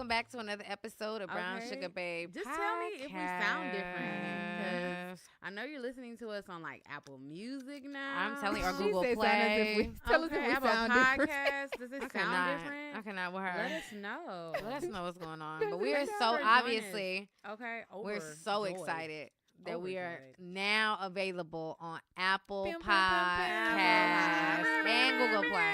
welcome back to another episode of Brownsugarbabe. Just tell me if we sound different, because I know you're listening to us on like Apple Music now. I'm telling you, or Google Play. Tell us if we Apple sound Podcast. different. Does it sound different? I cannot with her. Let us know. Let us know what's going on. But we are Thanks so for obviously, we're so overjoyed. excited that we are Overjoyed. now available on Apple Bim, bim, bim, Podcasts bim. and Google Play.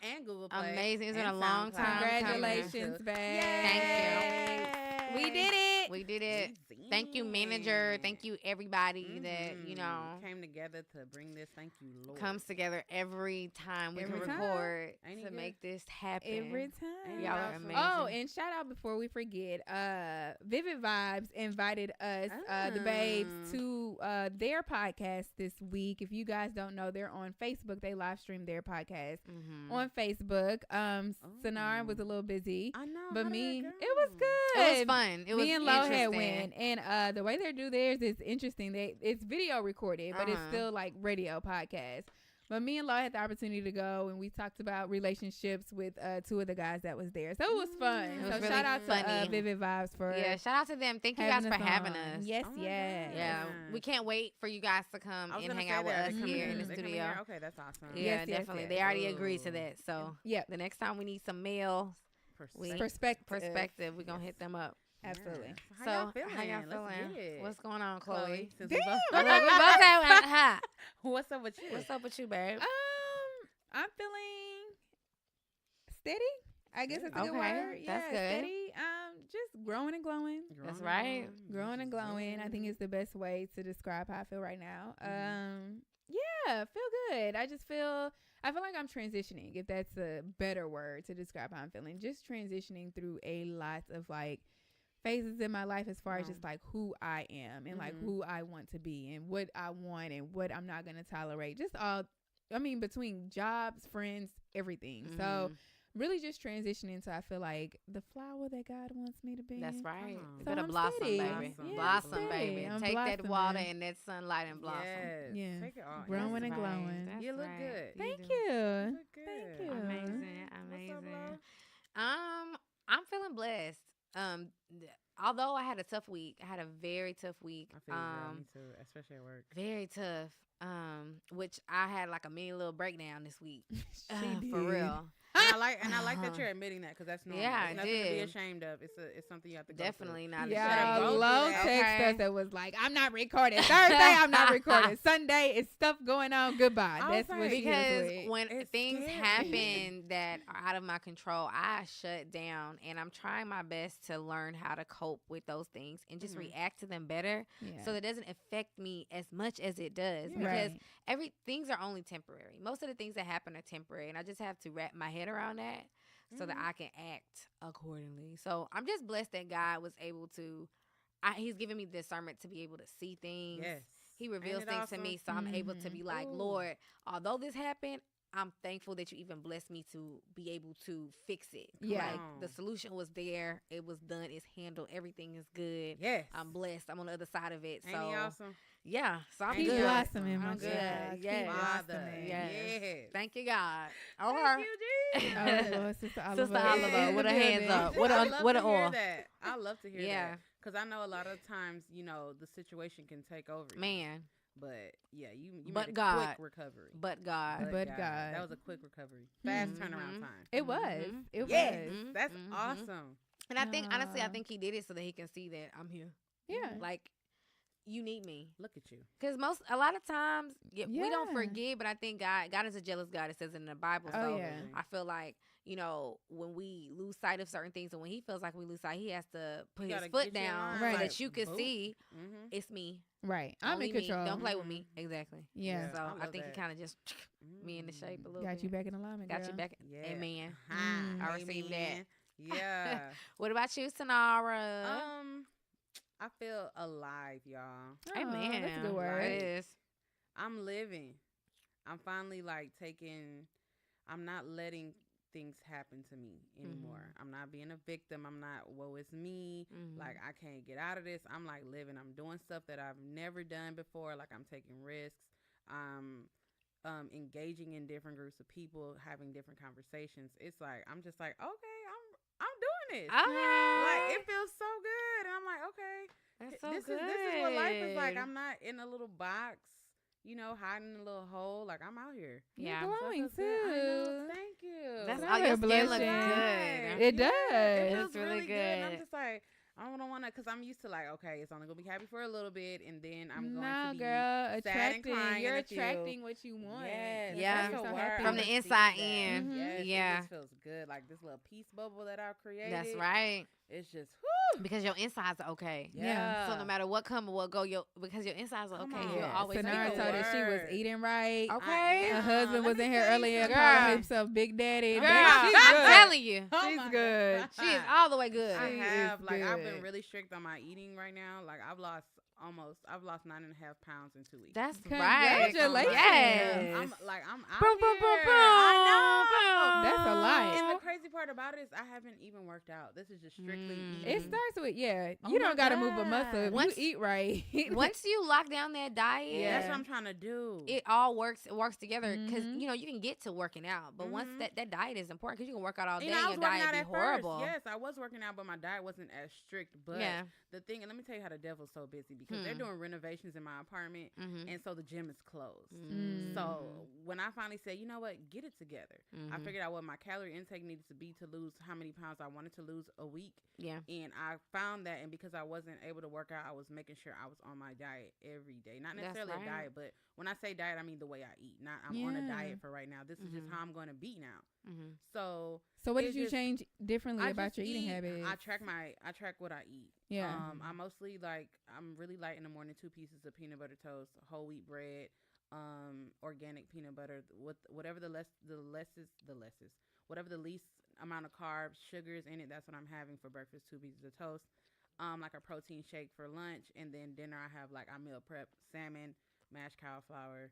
And Google Play. Amazing. It's been and a long SoundCloud. time coming. Congratulations, babe. Thank you. We did it. We did it. Thank you, manager. Thank you, everybody that, came together to bring this. Thank you, Lord. comes together every time we Every can time. record Ain't he to good? make this happen. Every time. Y'all are Awesome. amazing. Oh, and shout out before we forget, Vivid Vibes invited us, the babes, to their podcast this week. If you guys don't know, they're on Facebook. They live stream their podcast on Facebook. Sanara was a little busy, I know. but how did me, it it was good. It was fun. It was me and Lo had interesting. went, and the way they do theirs is interesting. It's video recorded, but it's still like radio podcast. But me and Lo had the opportunity to go, and we talked about relationships with two of the guys that was there. So it was fun. It was So really shout out funny. to Vivid Vibes for Shout out to them. Thank you guys for having us. Yes, Oh my yes. God. Yeah, we can't wait for you guys to come I was and gonna hang say out with that. us They come here in the They come studio. here? Okay, that's awesome. Yeah, Yes, yes, definitely. yes. They already agreed to that. So Yep. the next time we need some male perspective, we're going to hit them up. Absolutely. How So, y'all feeling? how y'all Let's feeling? get it. What's going on, Chloe? Since Damn. we both- Oh, look, we both have hot. What's up with you? What's up with you, babe? I'm feeling steady. I guess that's a good Okay, word. that's Yeah, good. steady. Just growing and glowing. That's right. Growing and glowing. I think is the best way to describe how I feel right now. Yeah, feel good. I feel like I'm transitioning, if that's a better word to describe how I'm feeling. Just transitioning through a lot of like phases in my life as far as just like who I am and like who I want to be and what I want and what I'm not going to tolerate. Just all, between jobs, friends, everything. So really just transitioning to, I feel like, the flower that God wants me to be. That's right. Oh. You So better I'm blossom, steady. baby. Yeah, Blossom, I'm steady. baby. I'm Take that blossoming. water and that sunlight and blossom. Yes. Yeah. Take it all. Growing Yes. and glowing. That's You look right. good. You Thank do. you. You look good. Thank you. Amazing. What's up, love? I'm feeling blessed. Although I had a tough week. I had a very tough week. I feel you, girl. Me too, especially at work. Very tough. Which I had like a mini little breakdown this week. She For did. real. And I like that you're admitting that, because that's normal. Yeah, it's I nothing to be did. ashamed of. It's something you have to go Definitely not. Yeah, Go through Lo that. text Okay. us that was like, I'm not recording. Thursday, I'm not recording. Sunday, it's stuff going on. Goodbye. I was That's what like- she Because is with. when It's things scary. happen that are out of my control, I shut down, and I'm trying my best to learn how to cope with those things and just react to them better, Yeah. so that it doesn't affect me as much as it does. Yeah. Because Right. things are only temporary. Most of the things that happen are temporary, and I just have to wrap my head around that so that I can act accordingly. So I'm just blessed that God was able to. He's given me discernment to be able to see things. Yes. He reveals Ain't it things to awesome? me, so I'm able to be like, Ooh. Lord, although this happened, I'm thankful that you even blessed me to be able to fix it. Yeah. Like, the solution was there. It was done. It's handled. Everything is good. Yes. I'm blessed. I'm on the other side of it. Ain't so he awesome? yeah. So I'm Keep Keep good. blossoming, my I'm good. child. Yes. Keep Father. blossoming. Yes. Yes. Thank you, God. Oh, Thank you, Jesus. Oh, Lord, Sister Oliver. Sister Oliver, in with the her hands building. up. What I a- love what to a hear oil. that. I love to hear Yeah. that. Because I know a lot of times, the situation can take over you. Man. But, yeah, you But made a God. quick recovery. But God. But God. That was a quick recovery. Fast Mhm. turnaround time. It was. Mhm. It Yes. was. Mhm. That's Mhm. awesome. And I think, honestly, I Aw. think he did it so that he can see that I'm here. Yeah. Like, you need me. Look at you. Because a lot of times, we don't Yeah. forget, but I think God is a jealous God. It says in the Bible. Oh, So yeah. I feel like, when we lose sight of certain things, and when he feels like we lose sight, he has to put You his gotta foot get you in down line, so Right. that you can boom. see Mm-hmm. it's me. Right. I'm Only in me. control. Don't play with me. Exactly. Yeah. So I I, love think that. he kind of just me in the shape a little Got bit. you back in alignment, Got girl. you back. Yeah. Amen. Mm. I received that. Amen. Yeah. What about you, Sonara? I feel alive, y'all. Amen. That's a good word. It is. I'm living. I'm finally I'm not letting things happen to me anymore. I'm not being a victim. I'm not, woe is me. Mhm. Like, I can't get out of this. I'm like living. I'm doing stuff that I've never done before. Like, I'm taking risks. I'm engaging in different groups of people, having different conversations. It's like, I'm just like, okay, I'm doing honest. Okay. Like it feels so good, and I'm like, okay, That's so this good. is what life is like. I'm not in a little box, you know, hiding in a little hole. Like I'm out here. Yeah. You're So it glowing feels good. I know. too. Thank you. That's Not all. Your a skin looks blushing. good. It Yeah, does. It feels It's really really good. And I'm good. just like, I don't want to, because I'm used to like, okay, it's only gonna be happy for a little bit, and then I'm going No, to be girl, sad and attracting. crying You're in a few. attracting what you want. Yes, Yeah. that's You're a so word. happy. From the I receive inside that. in. Mhm. Yes, Yeah. it just feels good. Like this little peace bubble that I've created. That's right. It's just, Because your insides are okay. Yeah. So no matter what come or what go, because your insides are Come okay, on. you'll Yeah. always Say Sonara the told us she was word. eating right. Okay. Her husband Let was me in here tell you earlier something. calling Girl. himself Big Daddy. Girl, Baby, she's I'm good. telling you, Oh She's my good. God. she is all the way good. I She have is like I've been good. really strict on my eating right now. Like I've lost 9.5 pounds in 2 weeks. That's right. Congratulations. Yes. I'm out Boom, boom, boom, here. boom. I know. That's a lot. And the crazy part about it is I haven't even worked out. This is just strictly eating. It starts with Oh you my don't got to move a muscle. God. If Once- you eat right. Once you lock down that diet, Yeah. That's what I'm trying to do. it all works together because Mhm. you can get to working out, but once Mhm. that diet is important because you can work out all day You know, and I your was working diet out be at horrible. first. Yes, I was working out, but my diet wasn't as strict. But Yeah. the thing, and let me tell you how the devil's so busy because they're doing renovations in my apartment, Mm-hmm. and so the gym is closed. Mm. So when I finally said, you know what, get it together, I Mhm. figured out what my calorie intake needed to be to lose how many pounds I wanted to lose a week. Yeah. And I found that, and because I wasn't able to work out, I was making sure I was on my diet every day. Not That's necessarily right. a diet, but when I say diet, I mean the way I eat. Not I'm on a Yeah. diet for right now. This is just Mhm. how I'm going to be now. Mm-hmm. So So what it's did you just- change differently I about just your eating eat- habits? I track what I eat. Yeah. I mostly I'm really light in the morning. 2 pieces of peanut butter toast, whole wheat bread, organic peanut butter with whatever the least amount of carbs, sugars in it. That's what I'm having for breakfast. 2 pieces of toast, like a protein shake for lunch, and then dinner I have I meal prep salmon, mashed cauliflower,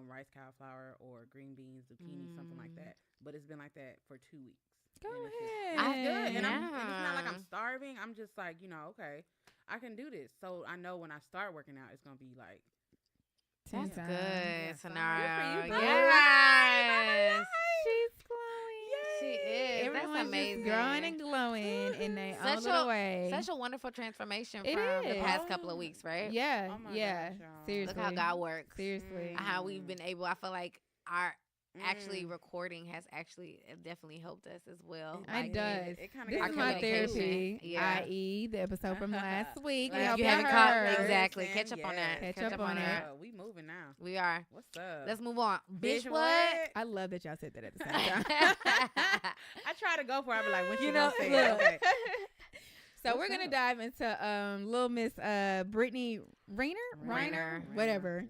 rice cauliflower, or green beans, zucchini, something like that. But it's been like that for 2 weeks. Go And it's ahead. just- it's good, and Yeah. it's not like I'm starving. I'm just like, okay, I can do this. So I know when I start working out, it's gonna be like, That's Ten good, times. Sonara. Good for you, boo. Yes. She's glowing. She is. Everyone's That's just amazing. growing and glowing in their own Such little a- way. Such a wonderful transformation It from the is. past couple of weeks, right? Yeah, Oh my yeah. gosh, y'all. Seriously. Look how God works. Seriously. How we've been able. I feel like our actually Mm. recording has actually definitely helped us as well. It does. It kind of This our is my communication. therapy, Yeah. i.e. the episode from last week. We Like, hope you y'all haven't caught- heard. exactly. Catch up on that. Catch up on it. We moving now. We are. What's up? Let's move on. Bitch, what? I love that y'all said that at the same time. I try to go for it. I be like, when she You gonna know, say look. it? Okay. So What's we're gonna up? dive into Little Miss Brittany Reiner, whatever,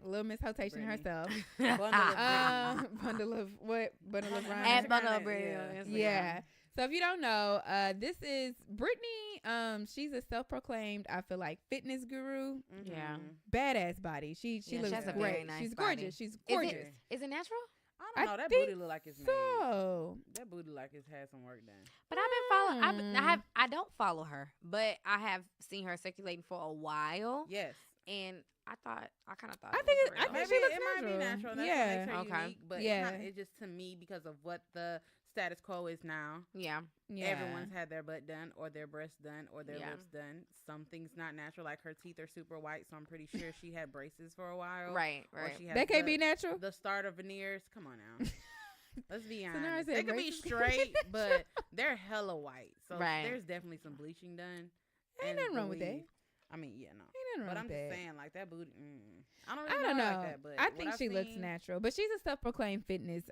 Little Miss Hoe-tation Brittany. herself. Bundle of Bundle of what? Bundle of At Reiner. At Bundle Instagram, of Brittany yeah. on Instagram. Yeah. So if you don't know, this is Brittany. She's a self-proclaimed, I feel like, fitness guru. Mhm. Yeah. Badass body. She Yeah, she looks has a great. very nice She's body. gorgeous. She's Is gorgeous. it, is it natural? I don't know. That think booty look like it's made. So That booty like it's had some work done. But I've been following. I don't follow her, but I have seen her circulating for a while, Yes. and I kind of thought. I it think was it- I real. think Maybe she looks it might be natural. natural. That's Yeah. what makes her Okay. unique. But Yeah. it just to me because of what the status quo is now. Yeah. yeah. Everyone's had their butt done or their breasts done or their Yeah. lips done. Something's not natural. Like her teeth are super white, so I'm pretty sure she had braces for a while. Right. Or Right. she has That can't the, be natural. the start of veneers. Come on now. Let's be So now I honest. said They could be braces. straight, but they're hella white. So Right. there's definitely some bleaching done. Ain't And nothing wrong with that. believe- I mean, yeah, no. Ain't nothing But wrong I'm with just that. saying, like that booty. I don't I really don't know know. her like that, but I what think I've she looks seen- natural, but she's a self-proclaimed fitness.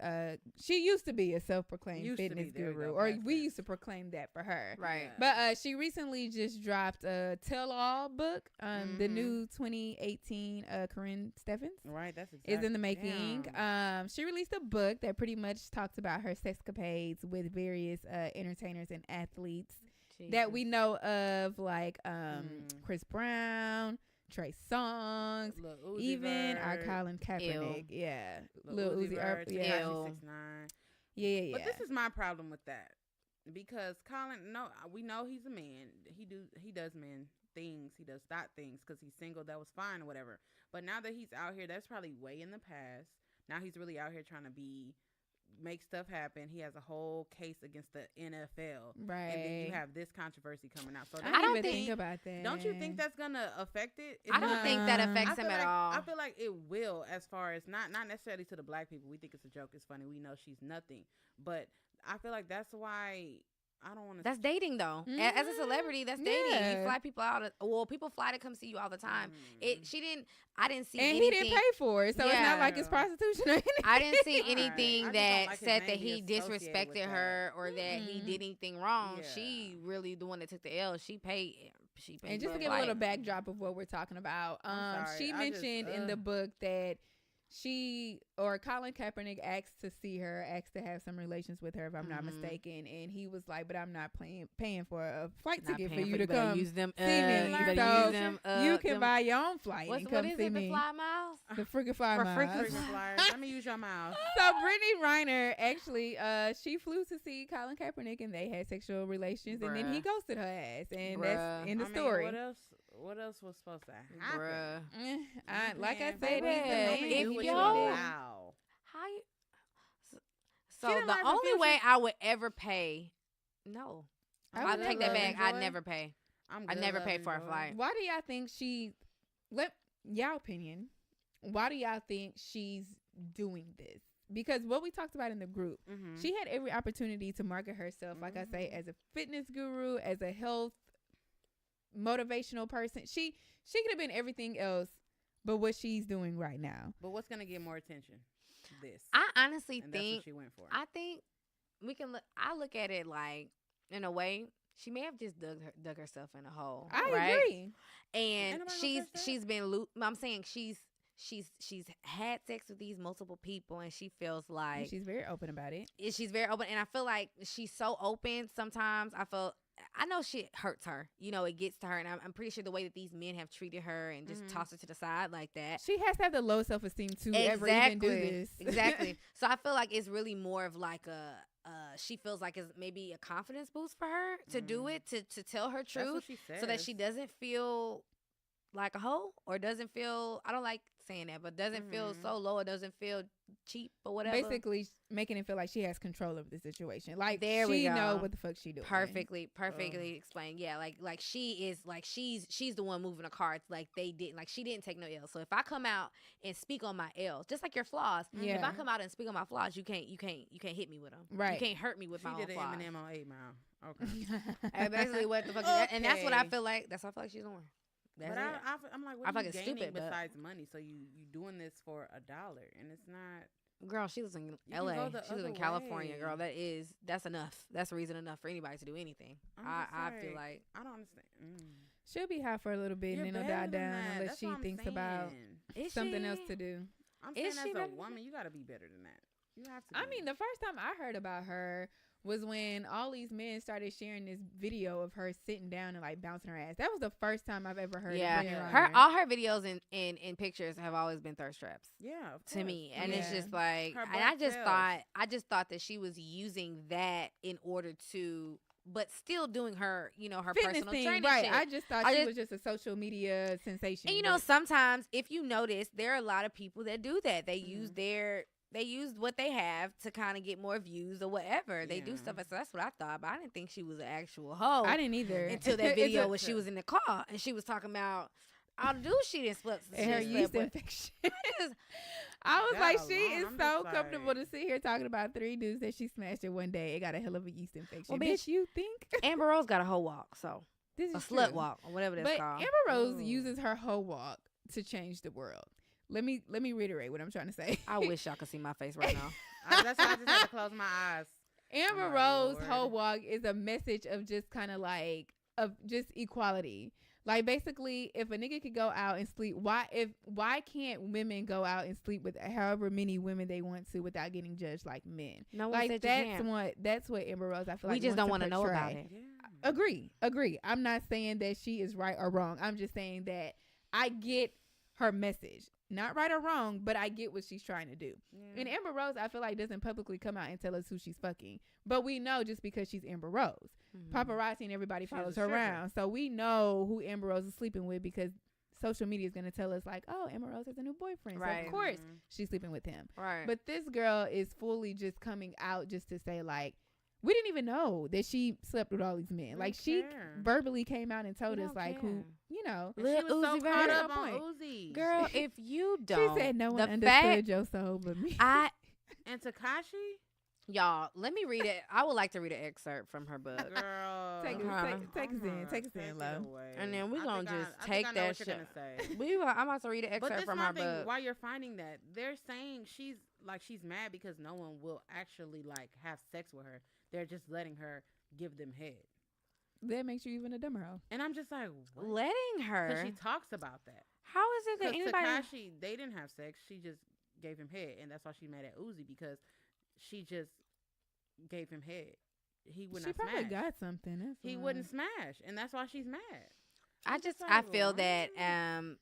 She used to be a self-proclaimed Used to be, fitness there we guru, go, or past we that. used to proclaim that for her. Right. Yeah. But she recently just dropped a tell-all book. The Mhm. new 2018 Corinne Steffens Right, that's exactly. is in the making. Damn. She released a book that pretty much talks about her sexcapades with various entertainers and athletes that we know of, like Chris Brown, Trey Songz, Lil Uzi even our Vert, Colin Kaepernick. Yeah. Lil Uzi Vert, yeah. Tekashi 6ix9ine. Yeah. But this is my problem with that, because Colin, no, we know he's a man. He does man things. He does thought things because he's single. That was fine or whatever. But now that he's out here, that's probably way in the past. Now he's really out here trying to be makes stuff happen. He has a whole case against the NFL, Right. and then you have this controversy coming out. So I don't even think- think about that. don't you think that's gonna affect it? I don't think that affects him at all. I feel like it will, as far as not necessarily to the black people. We think it's a joke, it's funny. We know she's nothing, but I feel like that's why I don't want to. That's dating though. As a celebrity, that's dating. Yeah. You fly people out. Well, people fly to come see you all the time. I didn't see And anything. he didn't pay for it, so it's Yeah. not like it's prostitution or anything. I didn't see Right. anything I just that don't like his said that name he being associated with disrespected her that. or that he Mm. did anything wrong. Yeah. She really the one that took the L. She paid. And just for to give a flight. little backdrop of what we're talking about, I'm sorry, she I just, mentioned in the book that Colin Kaepernick asked to see her, asked to have some relations with her, if I'm not mistaken, and he was like, "But I'm not paying for a flight Not ticket for paying you to better come use them. see me. You better So use them. you can them- buy your own flight and what come is see it? me." The fly miles. The freaking fly For miles. Freaking flyers. Let me use your mouth. So Brittany Reiner actually, she flew to see Colin Kaepernick, and they had sexual relations, and then he Bruh. ghosted her ass, and Bruh. that's in the I mean, story. What else was supposed to happen? Bruh. Like I Man, said, baby, he's the man. if Do what yo- you wanna do. Wow. How you? She So didn't the learn from only Future. way I would ever pay, no, I I'll would take that never back. I'd enjoy. never pay. I'm I'd good, never love, pay for a enjoy. flight. Why do y'all think y'all opinion, why do y'all think she's doing this? Because what we talked about in the group, Mhm. she had every opportunity to market herself, like I say, as a fitness guru, as a health motivational person. She could have been everything else but what she's doing right now. But what's gonna get more attention? This. I honestly and that's think what she went for. I think we can look. I look at it like in a way she may have just dug herself in a hole. I right? agree. And Ain't nobody she's gonna touch that? she's been. I'm saying she's had sex with these multiple people, and she feels And like she's very open about it. she's very open. And I feel like she's so open. Sometimes I know shit hurts her. You know, it gets to her, and I'm pretty sure the way that these men have treated her and just tossed her to the side like that. She has to have the low self-esteem to ever even do this. Exactly. So I feel like it's really more of like she feels like it's maybe a confidence boost for her to do it, to tell her That's what truth, she says. so that she doesn't feel like a hoe, or doesn't feel, I don't like saying that, but doesn't feel so low, or doesn't feel cheap or whatever. Basically making it feel like she has control of the situation. Like There we she go. know what the fuck she doing. Perfectly explained. Yeah, like she is like she's the one moving the cards. Like they didn't, like she didn't take no L. So if I come out and speak on my L's, just like your flaws, if Yeah. I come out and speak on my flaws, you can't hit me with them. Right. You can't hurt me with She my did own an flaws. Eminem on 8 Mile. Okay. And basically what the fuck is that? And that's what I Okay. feel like. That's what I feel like she's doing. That's But it. I'm like, what I are feel you like it's gaining stupid, but- besides money? So you doing this for $1, and it's not. Girl, she lives in can LA. go the She lives in other California, way. girl. That's enough. That's reason enough for anybody to do anything. I'm I just feel like I don't understand. She'll be high for a little bit You're and then it'll die better than down that. unless That's she what I'm thinks about saying. is something she? else to do. I'm Is saying she as better a than woman, you got to be better than that. You have to. I mean, the first time I heard about her was when all these men started sharing this video of her sitting down and like bouncing her ass. That was the first time I've ever heard Yeah, of Brittany her Reiner. all her videos and pictures have always been thirst traps yeah, of to course. me, and it's Yeah. just like, Her and I butt just sells. thought that she was using that in order to, but still doing her, her Fitness personal thing, training right? shit. I just thought I she just- was just a social media sensation. And but- sometimes if you notice, there are a lot of people that do that. They use what they have to kind of get more views or whatever. They do Yeah. stuff. So that's what I thought. But I didn't think she was an actual hoe I didn't either until that It's video a- where she was in the car and she was talking about all the dudes she didn't slept. and her she yeast slept with. infection. Just- I was That like, she alone, is I'm so just comfortable like- to sit here talking about 3 dudes that she smashed in one day. It got a hell of a yeast infection. Well, Bitch, bitch, you think Amber Rose got a hoe walk, so this a is slut true. walk or whatever that's But called. Amber Rose Ooh. uses her hoe walk to change the world. Let me reiterate what I'm trying to say. I wish y'all could see my face right now. That's why I just had to close my eyes. Amber My Rose Lord. hoe walk is a message of just kind of like of just equality. Like basically, if a nigga could go out and sleep, why can't women go out and sleep with however many women they want to without getting judged like men? No one Like said you can't. that's what Amber Rose, I feel like, We just don't want want to know about it. Yeah. Agree. I'm not saying that she is right or wrong. I'm just saying that I get her message. Not right or wrong, but I get what she's trying to do. Yeah. And Amber Rose, I feel like, doesn't publicly come out and tell us who she's fucking. But we know just because she's Amber Rose. Mhm. Paparazzi and everybody She's follows a her stripper. around. So we know who Amber Rose is sleeping with because social media is going to tell us like, oh, Emma Rose has a new boyfriend. So Right. of course she's sleeping with him. Right. But this girl is fully just coming out just to say like, we didn't even know that she slept with all these men. Like she verbally came out and told us like who, you know. She was so caught up on Uzi. Girl, if you don't. She said no one understood your soul but me. And Tekashi? Y'all, let me read it. I would like to read an excerpt from her book. Girl. Take us in, love. And then we're going to just take that shit. I'm about to read an excerpt from her book. While you're finding that, they're saying she's mad because no one will actually like have sex with her. They're just letting her give them head. That makes you even a dumber hoe. And I'm just like, what? Letting her? Because she talks about that. How is it that anybody... Tekashi, they didn't have sex. She just gave him head. And that's why she's mad at Uzi, because she just gave him head. He would not smash. She probably got something. He wouldn't smash. And that's why she's mad. I feel that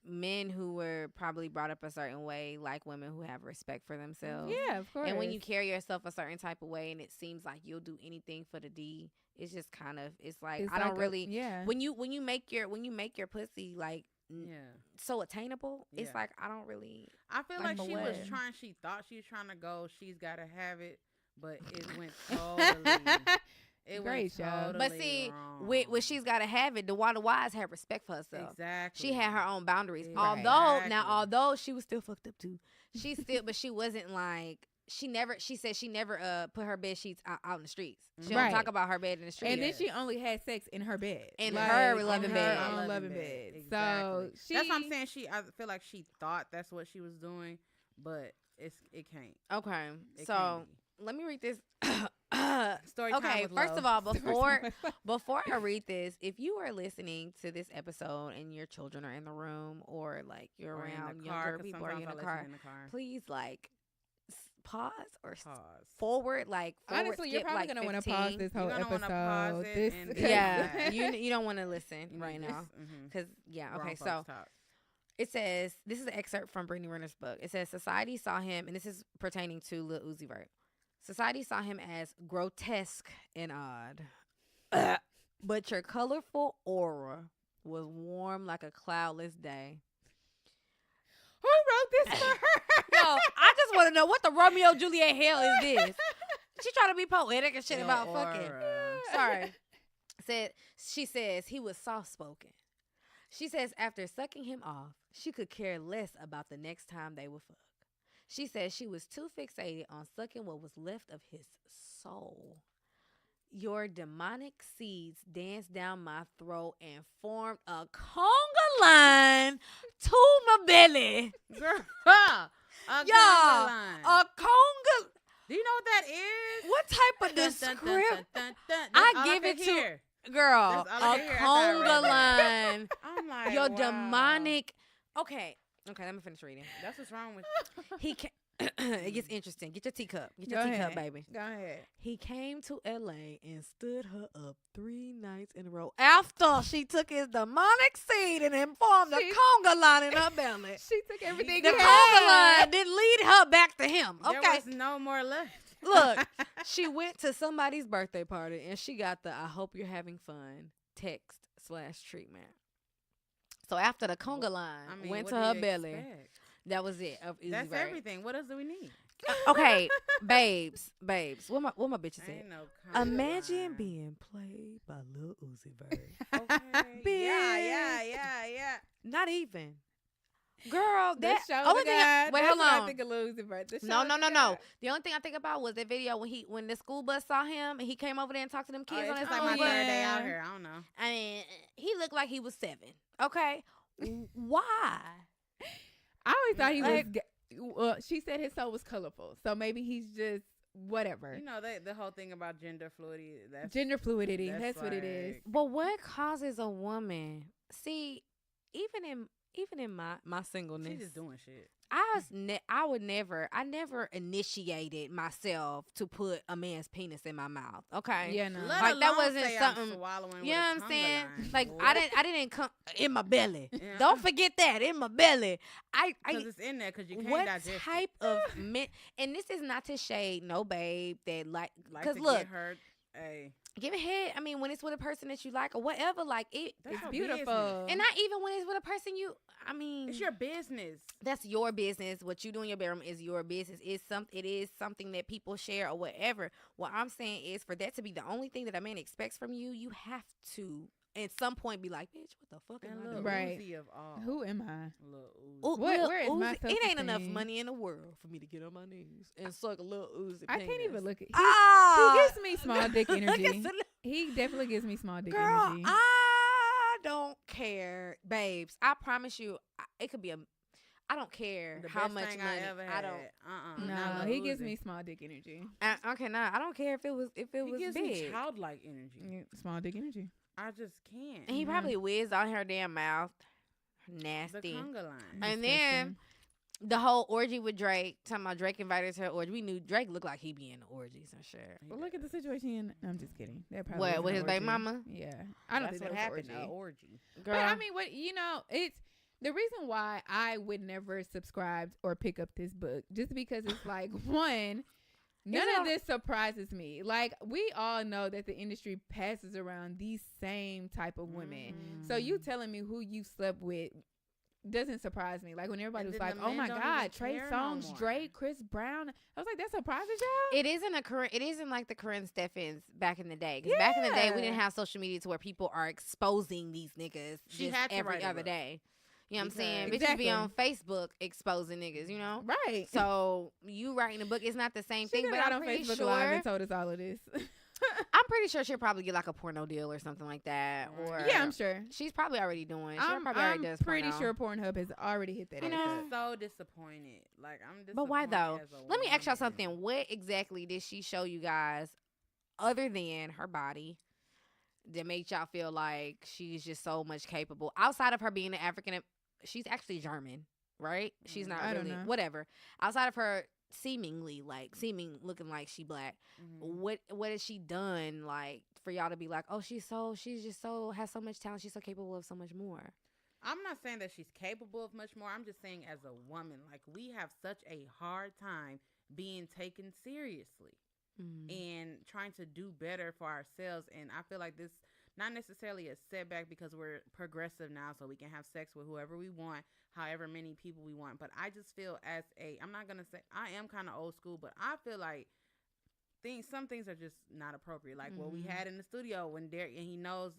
men who were probably brought up a certain way, like women who have respect for themselves. Yeah, of course. And when you carry yourself a certain type of way, and it seems like you'll do anything for the D, it's just kind of I don't really. When you make your pussy like so attainable, it's like I don't really. I feel like she was trying. She thought she was trying to go. She's gotta have it, but it went totally. It great show. But see, with She's Gotta Have It, DeWanda Wise had respect for herself. Exactly. She had her own boundaries. Exactly. Although she was still fucked up too. But she wasn't like, she said she never put her bed sheets out in the streets. She don't talk about her bed in the streets. And then she only had sex in her bed. In her loving bed. Her loving bed. Exactly. So that's what I'm saying. I feel like she thought that's what she was doing, but it can't. Okay. Let me read this. Story time okay, with first love. of all, before I read this, if you are listening to this episode and your children are in the room or like you're around younger people or in the car, please like pause or forward. Honestly, you're probably gonna want to pause this whole episode. You don't want to listen right now because okay. So it says, this is an excerpt from Brittany Renner's book. It says, society saw him, and this is pertaining to Lil Uzi Vert. Society saw him as grotesque and odd, but your colorful aura was warm like a cloudless day. Who wrote this for her? Yo, I just want to know what the Romeo Juliet hell is this? She trying to be poetic and shit about fucking. Sorry. She says he was soft spoken. She says after sucking him off, she could care less about the next time they would fuck. She says she was too fixated on sucking what was left of his soul. Your demonic seeds danced down my throat and formed a conga line to my belly. Girl, a conga. Do you know what that is? What type of description? I give it to girl. A conga line. I'm like, your demonic. Okay, let me finish reading. That's what's wrong with he. It gets interesting. Get your teacup. Get your teacup, baby. Go ahead. He came to LA and stood her up 3 nights in a row after she took his demonic seed and informed the conga line in her belly. She took everything. The conga line didn't lead her back to him. Okay, there was no more left. Look, she went to somebody's birthday party and she got the "I hope you're having fun" text/treatment. So after the conga line went to her belly, that was it. That's everything. What else do we need? Okay, babes. What my bitches said. No imagine being played by Lil Uzi Vert. Okay. Yeah. Not even. Girl, that show. Wait, hold on. I think of Lil Uzi Vert. No. The only thing I think about was that video when the school bus saw him and he came over there and talked to them kids on his like my third day out here. I don't know. I mean, he looked like he was 7. Okay, why? I always thought he was. Well, she said his soul was colorful, so maybe he's just whatever. You know, the whole thing about gender fluidity. That's what it is. But what causes a woman? See, even in my singleness, she's just doing shit. I never initiated myself to put a man's penis in my mouth. Okay. Yeah, no. Like that wasn't something. You know what I'm saying? Like I didn't come in my belly. Yeah. Don't forget that in my belly. Because it's in there because you can't digest it. What type of men? And this is not to shade no babe that because to look. Get her, Give it head. I mean, when it's with a person that you like or whatever, like That's It's your beautiful. business. and not even when it's with a person I mean, It's your business. that's your business. What you do in your bedroom is your business. It is something that people share or whatever. What I'm saying is, for that to be the only thing that a man expects from you, you have to at some point be like, bitch, what the fuck am And I Lil doing? Right. Uzi of all. Who am I? Lil Uzi. Oh, Where is my It ain't enough self-esteem? money in the world for me to get on my knees and suck a little Uzi. I can't even penis. look at. Ah, He gives me small dick Look at energy. the- He definitely gives me small dick Girl, energy. I don't care, babes. I promise you, it could be I don't care The how best much thing money. I ever I had. don't. Not No, Lil he gives Uzi. me small dick energy. Okay, nah. I don't care if it was He big. gives me childlike energy. Yeah, small dick energy. I just can't. And he Yeah. probably whizzed on her damn mouth. The Nasty. conga line. And then the whole orgy with Drake. Talking about Drake invited to her orgy. We knew Drake looked like he be in the orgies and shit. Well, look at the situation. I'm just kidding. That probably What, wasn't with an his baby orgy. mama? Yeah, I don't That's think what that happened. was an orgy. Orgy. Girl, But I mean, it's the reason why I would never subscribe or pick up this book, just because it's like one. None of this surprises me. Like, we all know that the industry passes around these same type of women. So you telling me who you slept with doesn't surprise me. Like, when everybody And was then like, the "Oh men my don't God, even Trey care no Songz, more. Drake, Chris Brown," I was like, "That surprises y'all?" it isn't like the Corinne Steffens back in the day. Because back in the day, we didn't have social media to where people are exposing these niggas She just had to every write a other book. day. You know what I'm saying? Because- Bitches be on Facebook exposing niggas, you know? Right. So you writing a book is not the same She thing, got but out I'm on pretty Facebook sure Live and told us all of this. I'm pretty sure she'll probably get like a porno deal or something like that. Or Yeah, I'm sure. she's probably already doing. She I'm probably already does. pretty porno. sure Pornhub has already hit that. You ass know? up. So disappointed. Like, I'm disappointed. But why though? as a Let me ask y'all woman. something. What exactly did she show you guys, other than her body, that made y'all feel like she's just so much capable outside of her being an African? She's actually German, right? She's not I don't really know. whatever. Outside of her looking like she black, Mhm. what has she done like for y'all to be like, oh, she's just so has so much talent, she's so capable of so much more? I'm not saying that she's capable of much more. I'm just saying, as a woman, like, we have such a hard time being taken seriously and trying to do better for ourselves. And I feel like this not necessarily a setback, because we're progressive now, so we can have sex with whoever we want, however many people we want. But I just feel, I'm not gonna say I am kind of old school, but I feel like some things are just not appropriate. Like what we had in the studio when Derek, and he knows.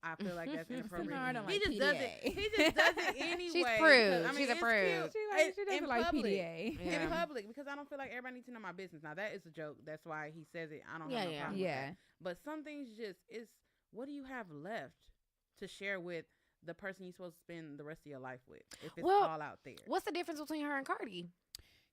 I feel like that's inappropriate. Somehow I don't He like just does PDA. it. He just does it anyway. She's because, prude. I mean, She's a it's prude. cute. She doesn't in like public. PDA. Yeah. In public, because I don't feel like everybody needs to know my business. Now that is a joke. That's why he says it. I don't have no Yeah. problem with Yeah. that. But some things just is. What do you have left to share with the person you're supposed to spend the rest of your life with? If it's Well, all out there. What's the difference between her and Cardi?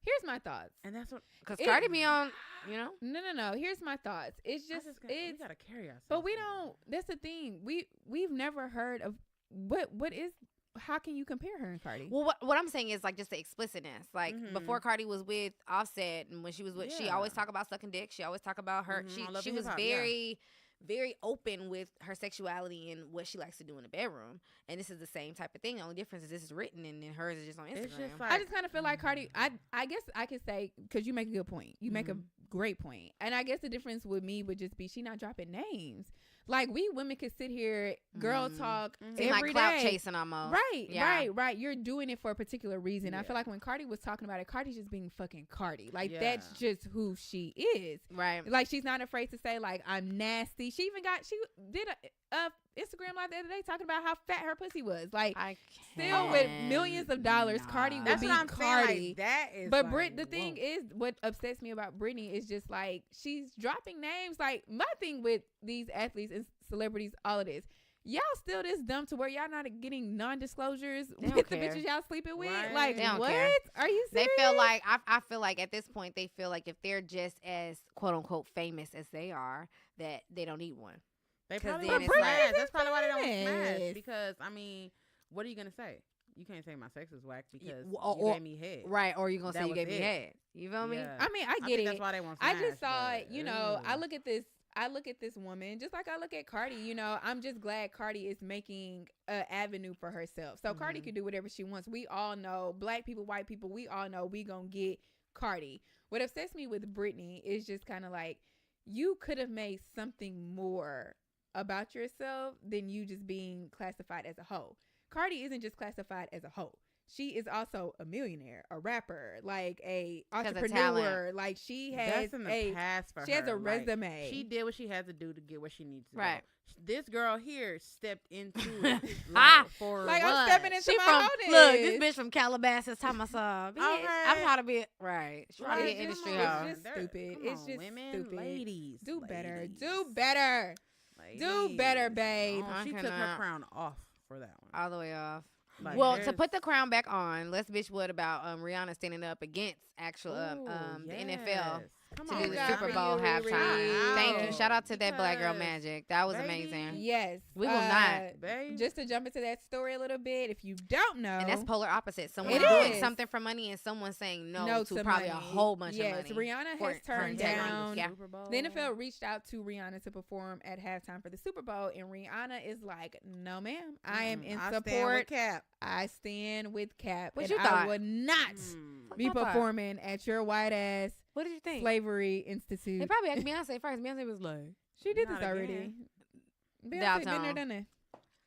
Here's my thoughts. And that's what. Because It- Cardi be on, you know. No. Here's my thoughts. It's I just just we it's. gotta carry ourselves. But we better. don't. That's the thing. We've never heard of what is. How can you compare her and Cardi? Well, what I'm saying is like just the explicitness. Like Mhm. before Cardi was with Offset, and when she was with, she Yeah. always talk about sucking dick. She always talk about her. Mhm, I love She the was hip-hop, yeah. very, very open with her sexuality and what she likes to do in the bedroom. And this is the same type of thing. The only difference is this is written and then hers is just on Instagram. It's just like I just kind of feel like Cardi. I guess I could say, because you make a good point. You make a great point, and I guess the difference with me would just be she not dropping names. Like, we women could sit here, girl talk Mhm. Seem every like clout day. chasing almost. Right, Yeah. right. You're doing it for a particular reason. I Yeah. feel like when Cardi was talking about it, Cardi's just being fucking Cardi. Like, Yeah. that's just who she is. Right. Like, she's not afraid to say, like, I'm nasty. She did a Instagram live the other day talking about how fat her pussy was. Like, I still with millions of dollars, Cardi would That's be what I'm Cardi. saying. Like, that is. But like, the thing whoa. is, what upsets me about Britney is just like she's dropping names. Like, my thing with these athletes and celebrities, all of this, y'all still this dumb to where y'all not getting non-disclosures They don't with the care. bitches y'all sleeping with. Right. Like, They don't what? care. Are you They serious? feel like I feel like at this point they feel like if they're just as quote unquote famous as they are, that they don't need one. They 'Cause probably then don't it's smash. like- That's probably why they don't smash. famous. Because I mean, what are you gonna say? You can't say my sex is whack because or- you gave me head. Right, or you gonna That say you was gave me it. head. You feel me? Yeah. I mean, I I get think it. that's why they won't I smash. just saw it, but, you know, I ew. look at this woman just like I look at Cardi, you know. I'm just glad Cardi is making an avenue for herself. So Cardi Mhm. can do whatever she wants. We all know, black people, white people, we all know we gonna get Cardi. What upsets me with Britney is just kind of like, you could have made something more about yourself than you just being classified as a hoe. Cardi isn't just classified as a hoe. She is also a millionaire, a rapper, like a entrepreneur. Like she has That's in the past for her. She has a resume. Like, she did what she had to do to get where she needs to Right. go. This girl here stepped into it for like what? I'm stepping into She my from oldest. look, this bitch from Calabasas. Time I saw, bitch, Okay. I'm trying to be right. She trying to be Like, an industry come hoe. on. It's just stupid. Come It's on, just women, stupid. ladies. Do better. Ladies. Do better. Do better, babe. Oh, she took her crown off for that one. All the way off. Like, Well, to put the crown back on, let's bitch what about Rihanna standing up against actual the NFL Come to on, do the Rihanna. Super Bowl Riri. halftime. Thank you. Shout out to that Black Girl Because, Magic. That was baby, amazing. Yes. We will not. Babe. Just to jump into that story a little bit, if you don't know. And that's polar opposite. Someone It doing is. something for money and someone saying no to probably money. a whole bunch yes, of money. Rihanna for- has for turned integrity. down. Yeah. Super Bowl. The NFL reached out to Rihanna to perform at halftime for the Super Bowl, and Rihanna is like, "No, ma'am, I am in I stand with support. Cap. I stand with Cap, What and you I thought? would not be I thought. performing at your white ass What did you think? slavery institute." They probably asked Beyonce first. Beyonce was like, She did Not this already. again. Beyonce been Downtown. there, done that.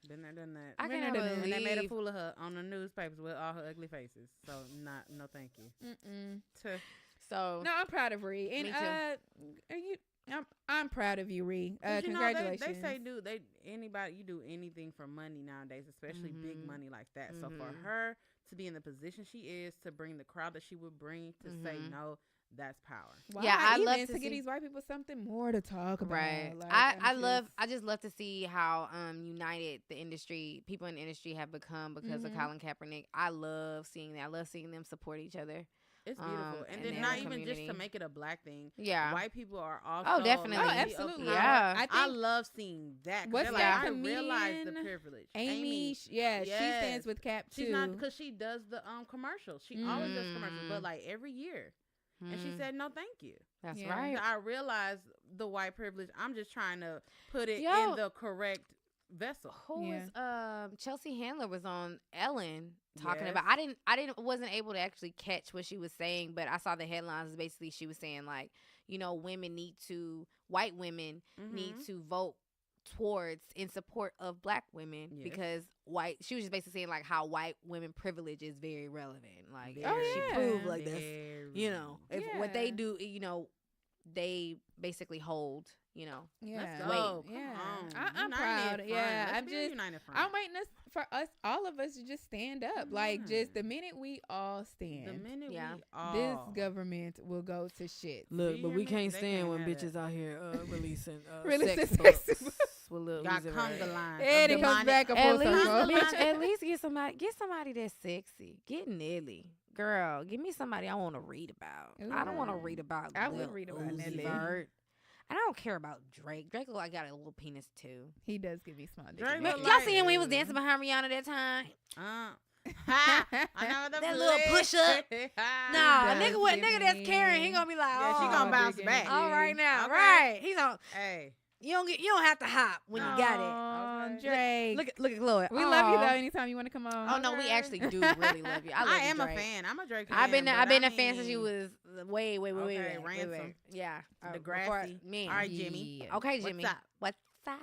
Been there, done that. I Been can't there, done that. And they made a believe. fool of her on the newspapers with all her ugly faces. So, no thank you. Tuh. So No, I'm proud of Ree, and Me too. I'm proud of you, Ree. 'Cause you know, Congratulations. they say, anybody, you do anything for money nowadays, especially big Mhm. money like that. So for Mhm. her to be in the position she is, to bring the crowd that she would bring, to say Mhm. no, that's power. Why? Yeah, I Even love to to get see- these white people something more to talk about. right. Like, I just love to see how united the industry, people in the industry have become because of Mhm. Colin Kaepernick. I love seeing that. I love seeing them support each other. It's beautiful. and And in then not the even just to community. make it a black thing. Yeah. White people are also definitely. Oh, like, absolutely. Yeah. I think I love seeing that. 'Cause What's they're like, that I realize the comedian? privilege. Amy, she stands with Cap too. She's not, because she does the commercials. She always does commercials, but like every year. And she Mm, said, no, thank you. that's Yeah. right. I realize the white privilege. I'm just trying to put it Yo. in the correct vessel. Who was Chelsea Handler was on Ellen talking Yes. about. Wasn't able to actually catch what she was saying, but I saw the headlines. Basically, she was saying like, white women need Mhm. to vote towards in support of black women Yes. because she was just basically saying like how white women privilege is very relevant. Like Very, she yeah. proved like this, very. if what they Yeah. do, they basically hold, Yeah. Let's Wait. go. Come Yeah. on. I'm United proud. front. Yeah. Let's I'm be a just. united front. I'm waiting for us, all of us, to just stand up. Like, just the minute we all the stand, minute Yeah. we all this government will go to shit. Look, You but hear we me? can't They stand can't when have bitches out here releasing Releasing sex sex books with Lil got Uzi conga Vert. line. And it comes back a full circle. At least get somebody that's sexy. Get Nelly. Girl, give me somebody I want to read about. I don't want to Ooh. read about I Lil would read about Uzi Nelly. Vert. And I don't care about Drake. Drake look like got a little penis too. He does give me small dick. Drake Man, look y'all like- seen when he was dancing behind Rihanna that time? I know the That little push up. Nah, does nigga give that's me- Karen, he gonna be like, Yeah, she oh, gonna bounce big back. energy. all right now, Okay. right? He's on. Hey, You don't have to hop when you got it. Aw, Okay. Drake. Look at Chloe. we love you though. Aw. Anytime you want to come on. Oh no, we Okay. actually do really love you. I love you, am Drake. a fan. I'm a Drake fan. I've been but a fan since you was way Okay, back. Ransom. Yeah, Degrassi. Me. All right, Jimmy. Yeah. Okay, What's Jimmy. up? What's up?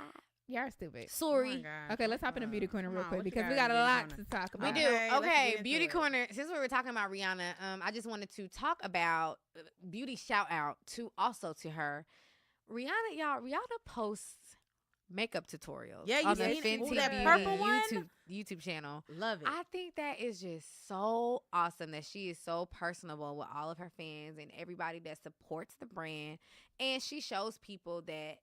Y'all stupid. Sorry. Oh my gosh, Okay, let's hop in the what's beauty up? corner Come real on, quick what you because we got got in a the lot beauty to corner? talk We about. do. Okay, let's Okay, get into beauty it. corner. Since we were talking about Rihanna, I just wanted to talk about beauty shout out to her. Rihanna posts makeup tutorials. Yeah, you on the seen it? Fenty Ooh, that Beauty purple one? YouTube channel. Love it. I think that is just so awesome that she is so personable with all of her fans and everybody that supports the brand. And she shows people that,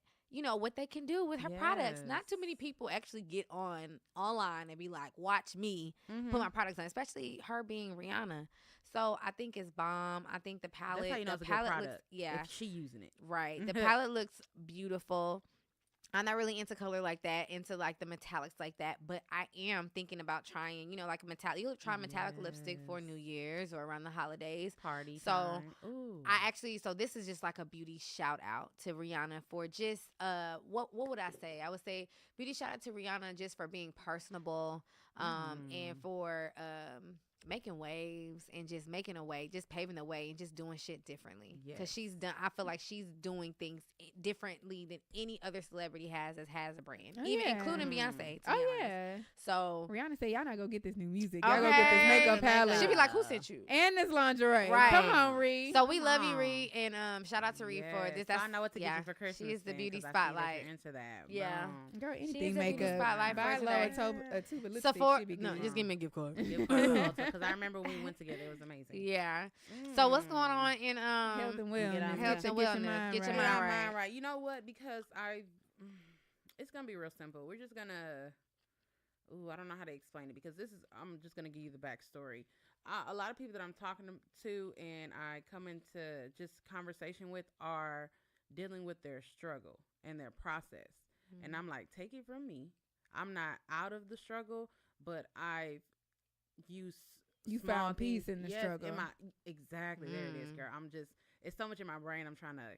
what they can do with her products. Not too many people actually get online and be like, watch me put my products on, especially her being Rihanna. So I think it's bomb. I think the palette, That's how you know the it's a good palette product. looks, yeah, If she using it. right. The palette looks beautiful. I'm not really into color like that, into like the metallics like that, but I am thinking about trying, like a metallic. You'll try metallic lipstick for New Year's or around the holidays. Party So, time. Ooh. So this is just like a beauty shout out to Rihanna for just what would I say? I would say beauty shout out to Rihanna just for being personable, and for making waves and just making a way, just paving the way and just doing shit differently. Because Yes. she's done, I feel like she's doing things differently than any other celebrity has a brand, Oh, even yeah. including Beyonce. To be Oh honest. yeah. So Rihanna said, y'all not gonna get this new music. Y'all gonna get Okay. this makeup Makeup. palette. she be like, "Who sent you?" and this lingerie. Right. Come on, Ree. So we Come love you, on. Ree, and shout out to Ree for this. So I know what to get you for Christmas. She is the then, beauty 'cause I see that spotlight. you're into that. Yeah. Boom. Girl, She's anything a beauty makeup. spotlight Buy for low today. a tube of lipstick. Sephora, she be no, good. just give me a gift card. Because I remember when we went together, it was amazing. Yeah. So what's going on in Health and wellness. Get out. Get Health your- and get your wellness. mind Get your right. mind right. You know what? Because it's gonna be real simple. We're just gonna. Ooh, I don't know how to explain it because I'm just gonna give you the backstory. A lot of people that I'm talking to and I come into just conversation with are dealing with their struggle and their process. Mm-hmm. And I'm like, take it from me. I'm not out of the struggle, but I've used You small found peace things- in the yes, struggle. Exactly. There it is, Mm. girl. It's so much in my brain. I'm trying to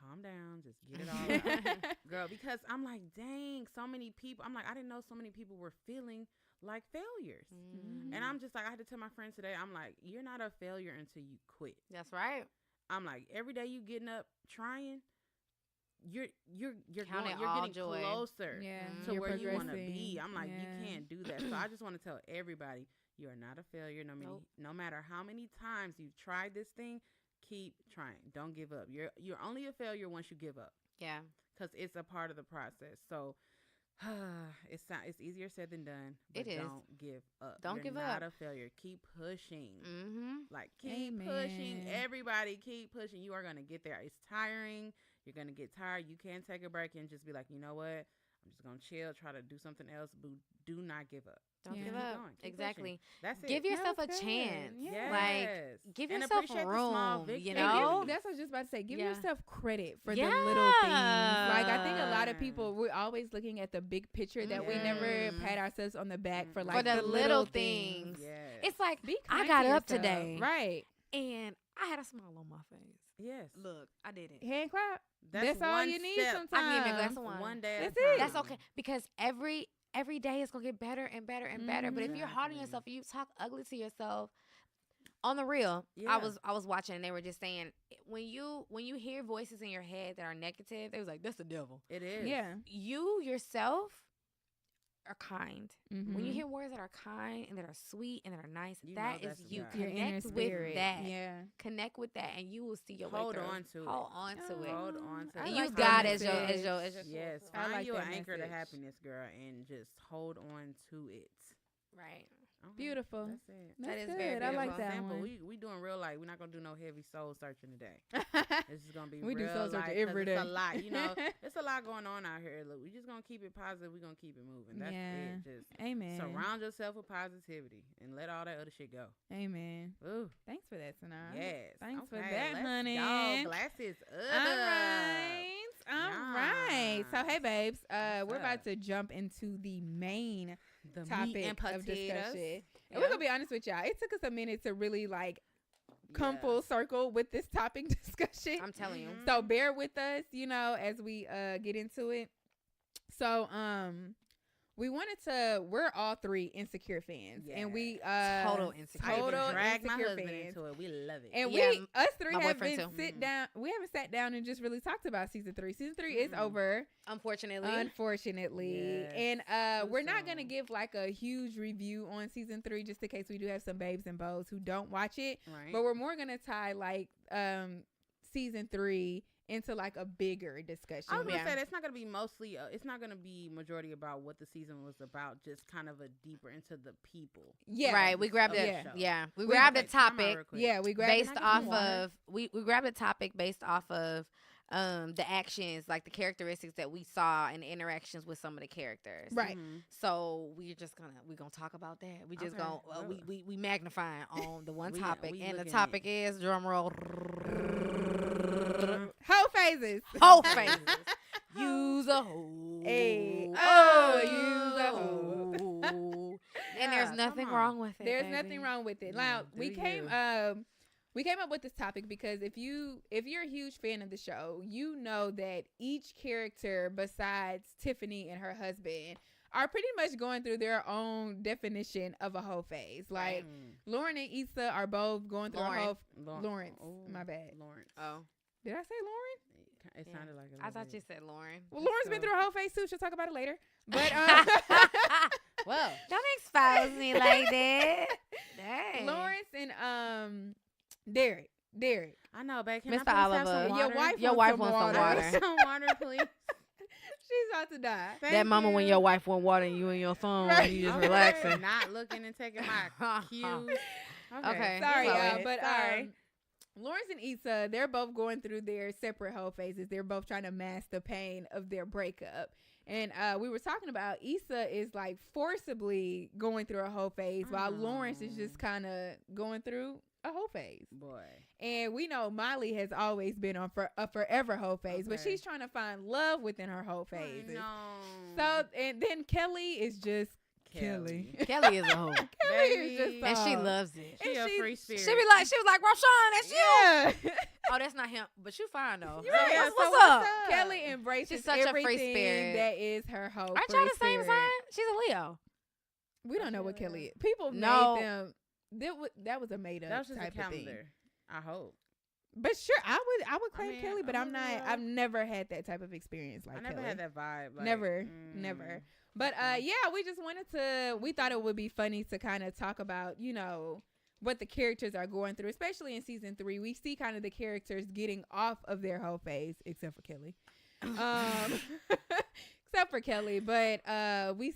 calm down, just get it all out. Girl, because I'm like, dang, so many people. I'm like, I didn't know so many people were feeling like failures. Mhm. And I'm just like, I had to tell my friends today, I'm like, you're not a failure until you quit. That's right. I'm like, every day you getting up trying, you're Count going, it you're all getting joy. closer Yeah, to you're where you want to be. progressing. I'm like, Yeah. you can't do that. So I just want to tell everybody, you are not a failure. Nope. No matter how many times you've tried this thing, keep trying. Don't give up. You're only a failure once you give up, Yeah. because it's a part of the process. So it's easier said than done. But It is. Don't give up. Don't You're give not up. a failure. Keep pushing. Mm-hmm. Like, keep pushing. Amen. Everybody keep pushing. You are going to get there. It's tiring. You're going to get tired. You can take a break and just be like, you know what? I'm just going to chill, try to do something else. But do not give up. Don't Yeah. give Keep up. going. Keep Exactly. pushing. That's it. Give yourself a That was good. chance. Yeah. Like, give And yourself appreciate the small room. victories. You And know. that's what I was just about to say. Give Yeah. yourself credit for the little things. Like, I think a lot of Yeah. people, we're always looking at the big picture that we never Mhm. pat ourselves on the back for, Mhm. like, For the the little things. things. Yes. It's like Be I kind got to up yourself. today, Right. and I had a smile on my face. Yes. Look, I did it. Hand clap. That's all one you need step. sometimes. I can give me a glass of wine. One day. That's at a it. That's time. okay because every day is gonna get better and better and better. But if you're hard on Exactly. yourself, and you talk ugly to yourself. On the real, Yeah. I was watching and they were just saying when you hear voices in your head that are negative, they was like, that's the devil. It is. Yeah. You yourself are kind. Mm-hmm. When you hear words that are kind and that are sweet and that are nice, You know that is that's of you. God. your inner Connect spirit. with that. Yeah. Connect with that, and you will see your way Hold through. on to it. Hold on to it. Hold on to I it. And like use that God as message. your Yes. source. Find like you that an anchor to message. happiness, girl, and just hold on to it. Right. Beautiful. That's it. That's That is good. very I like beautiful. that Simple. one. We doing real life. We're not gonna do no heavy soul searching today. It's just gonna be We do real soul life, searching 'cause every it's day. a lot. You know, it's a lot going on out here. Look, we just gonna keep it positive. We gonna keep it moving. That's Yeah. it. Just Amen. surround yourself with positivity and let all that other shit go. Amen. Ooh, Thanks for that, Sanaa. yes. Thanks for Okay, that, let's honey. Go. Glasses up. All right. All right. So, hey, babes, we're What's about up? to jump into the main The topic meat and of potatoes. discussion. And we're going to be honest with y'all. It took us a minute to really, like, come full circle with this topic discussion. I'm telling you. Mhm. So bear with us, you know, as we get into it. So we we're all three Insecure fans. And we Total Insecure. I even total drag my Insecure husband fans. into it. We love it. And Yeah, us three my have boyfriend been too. we haven't sat down and just really talked about season 3. Season 3 is over, Unfortunately. unfortunately. Yes. And Too we're not gonna soon. give like a huge review on season 3 just in case we do have some babes and beaux who don't watch it. right. But we're more gonna tie like season 3 into like a bigger discussion. I was gonna Yeah. say that's not gonna be mostly. It's not gonna be majority about what the season was about. Just kind of a deeper into the people. Yeah. Right. We grabbed of it. the Yeah. show. Yeah. We Wait, grabbed a okay, time out topic real quick. Yeah, we grabbed based it. off of we grabbed a topic based off of the actions, like the characteristics that we saw and the interactions with some of the characters. Right. Mhm. So we're gonna talk about that. We just Okay, gonna well. we magnifying on the one We- topic, we and the looking topic is drum roll. Hoe phases. Whole phases. Use a hoe. Hey. Oh, use a hoe. Yeah, And there's come nothing on. wrong with it. There's baby. nothing wrong with it. No, Now do we you. came up with this topic because if you're a huge fan of the show, you know that each character besides Tiffany and her husband are pretty much going through their own definition of a whole phase. Like Lauren and Issa are both going through a whole Lawrence. My bad. Lawrence. Oh, Did I say Lauren? It sounded like I thought you said Lauren. Well, Lauren's been through a whole phase too. She'll talk about it later. But well, don't expose me like that. Dang. Lawrence and Derek. I know, babe. Can Mr. I please have Oliver. some water? Your wife wants some water. water. Some water, please. She's about to die. That mama when your wife want water and you and your phone, Right. you just Okay, relaxing. not looking and taking my cues. Okay. Sorry, Go y'all. ahead. But Sorry. Lawrence and Issa, they're both going through their separate whole phases. They're both trying to mask the pain of their breakup. And we were talking about Issa is like forcibly going through a whole phase while Lawrence is just kind of going through a whole phase. Boy. And we know Molly has always been on for a forever whole phase, but she's trying to find love within her whole phase. No. So, and then Kelly is just Kelly. Kelly is a hoe. Kelly is just And she loves it. She a free spirit. She was like, Roshan, that's you. Yeah. Oh, that's not him, but you fine though. Right. So Yeah, what's up? Kelly embraces She's such a free everything spirit. that is her whole. Aren't free y'all the same spirit. sign? She's a Leo. We don't know what Kelly is. People No. made them. That was a made up That was just a type of thing. calendar. I hope. But sure, I would claim mean, Kelly, but I'm not. yeah. I've never had that type of experience like I never Kelly. had that vibe. Like, Never. But okay. yeah, we just wanted to. We thought it would be funny to kind of talk about, what the characters are going through, especially in season 3. We see kind of the characters getting off of their whole phase, except for Kelly. Except for Kelly, but we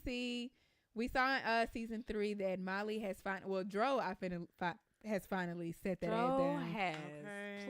saw in season 3 that Molly has Dro has finally set that ad Dro down. has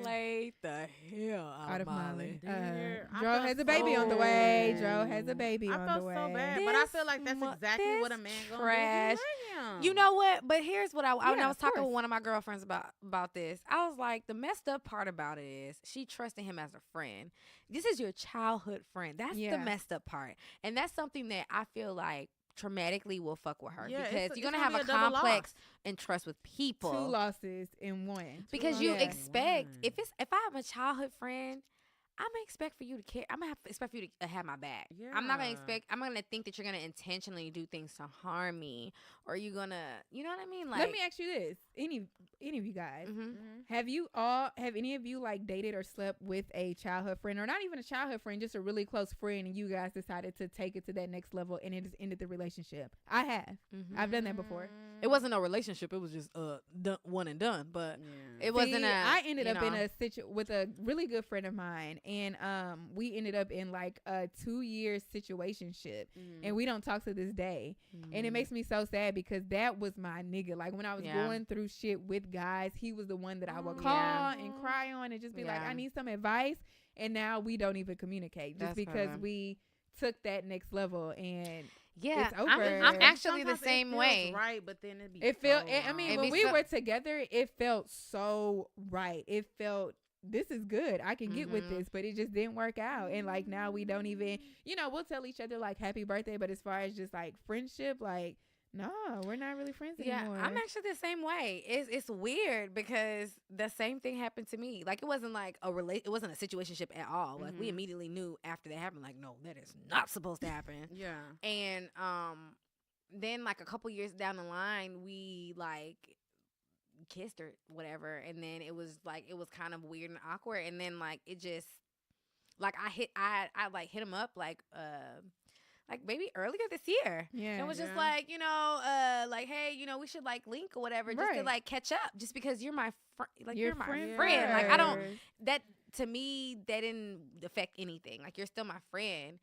played the hell out of Molly. Dro has a baby on the way. Dro has a baby on the I felt way. so bad, but I feel like that's exactly what a man gonna trash. do. You know what? But here's what when I Yeah, was of talking course. with one of my girlfriends about this. I was like, the messed up part about it is she trusted him as a friend. This is your childhood friend. That's the messed up part, and that's something that I feel like traumatically will fuck with her because you're gonna have a complex and trust with people. 2 losses in 1. Because you expect if I have a childhood friend, I'm gonna expect for you to care. I'm gonna expect for you to have my back. Yeah. I'm not gonna expect. I'm gonna think that you're gonna intentionally do things to harm me, or you're gonna, you know what I mean? Like, let me ask you this: any of you guys, have any of you like dated or slept with a childhood friend, or not even a childhood friend, just a really close friend, and you guys decided to take it to that next level, and it just ended the relationship? I have. I've done that before. It wasn't a relationship. It was just one and done. But it wasn't. I ended up in a with a really good friend of mine. And we ended up in like a 2-year situationship, and we don't talk to this day. And it makes me so sad because that was my nigga. Like when I was going through shit with guys, he was the one that I would call and cry on and just be like, I need some advice. And now we don't even communicate just because we took that next level. And it's over. I'm actually Sometimes the same it way. feels right, but then it felt. I mean, when we were together, it felt so right. It felt. This is good. I can get with this, but it just didn't work out. And like now we don't even, we'll tell each other like happy birthday, but as far as just like friendship, like no, we're not really friends anymore. I'm actually the same way. It's weird because the same thing happened to me. Like it wasn't like it wasn't a situationship at all. Like we immediately knew after that happened, like no, that is not supposed to happen. Yeah. And then like a couple years down the line, we like kissed or whatever, and then it was kind of weird and awkward, and then like it just like I like hit him up like maybe earlier this year, and it was just like like hey, we should like link or whatever just to like catch up, just because you're my you're my friend. Like I don't, that to me that didn't affect anything. Like you're still my friend.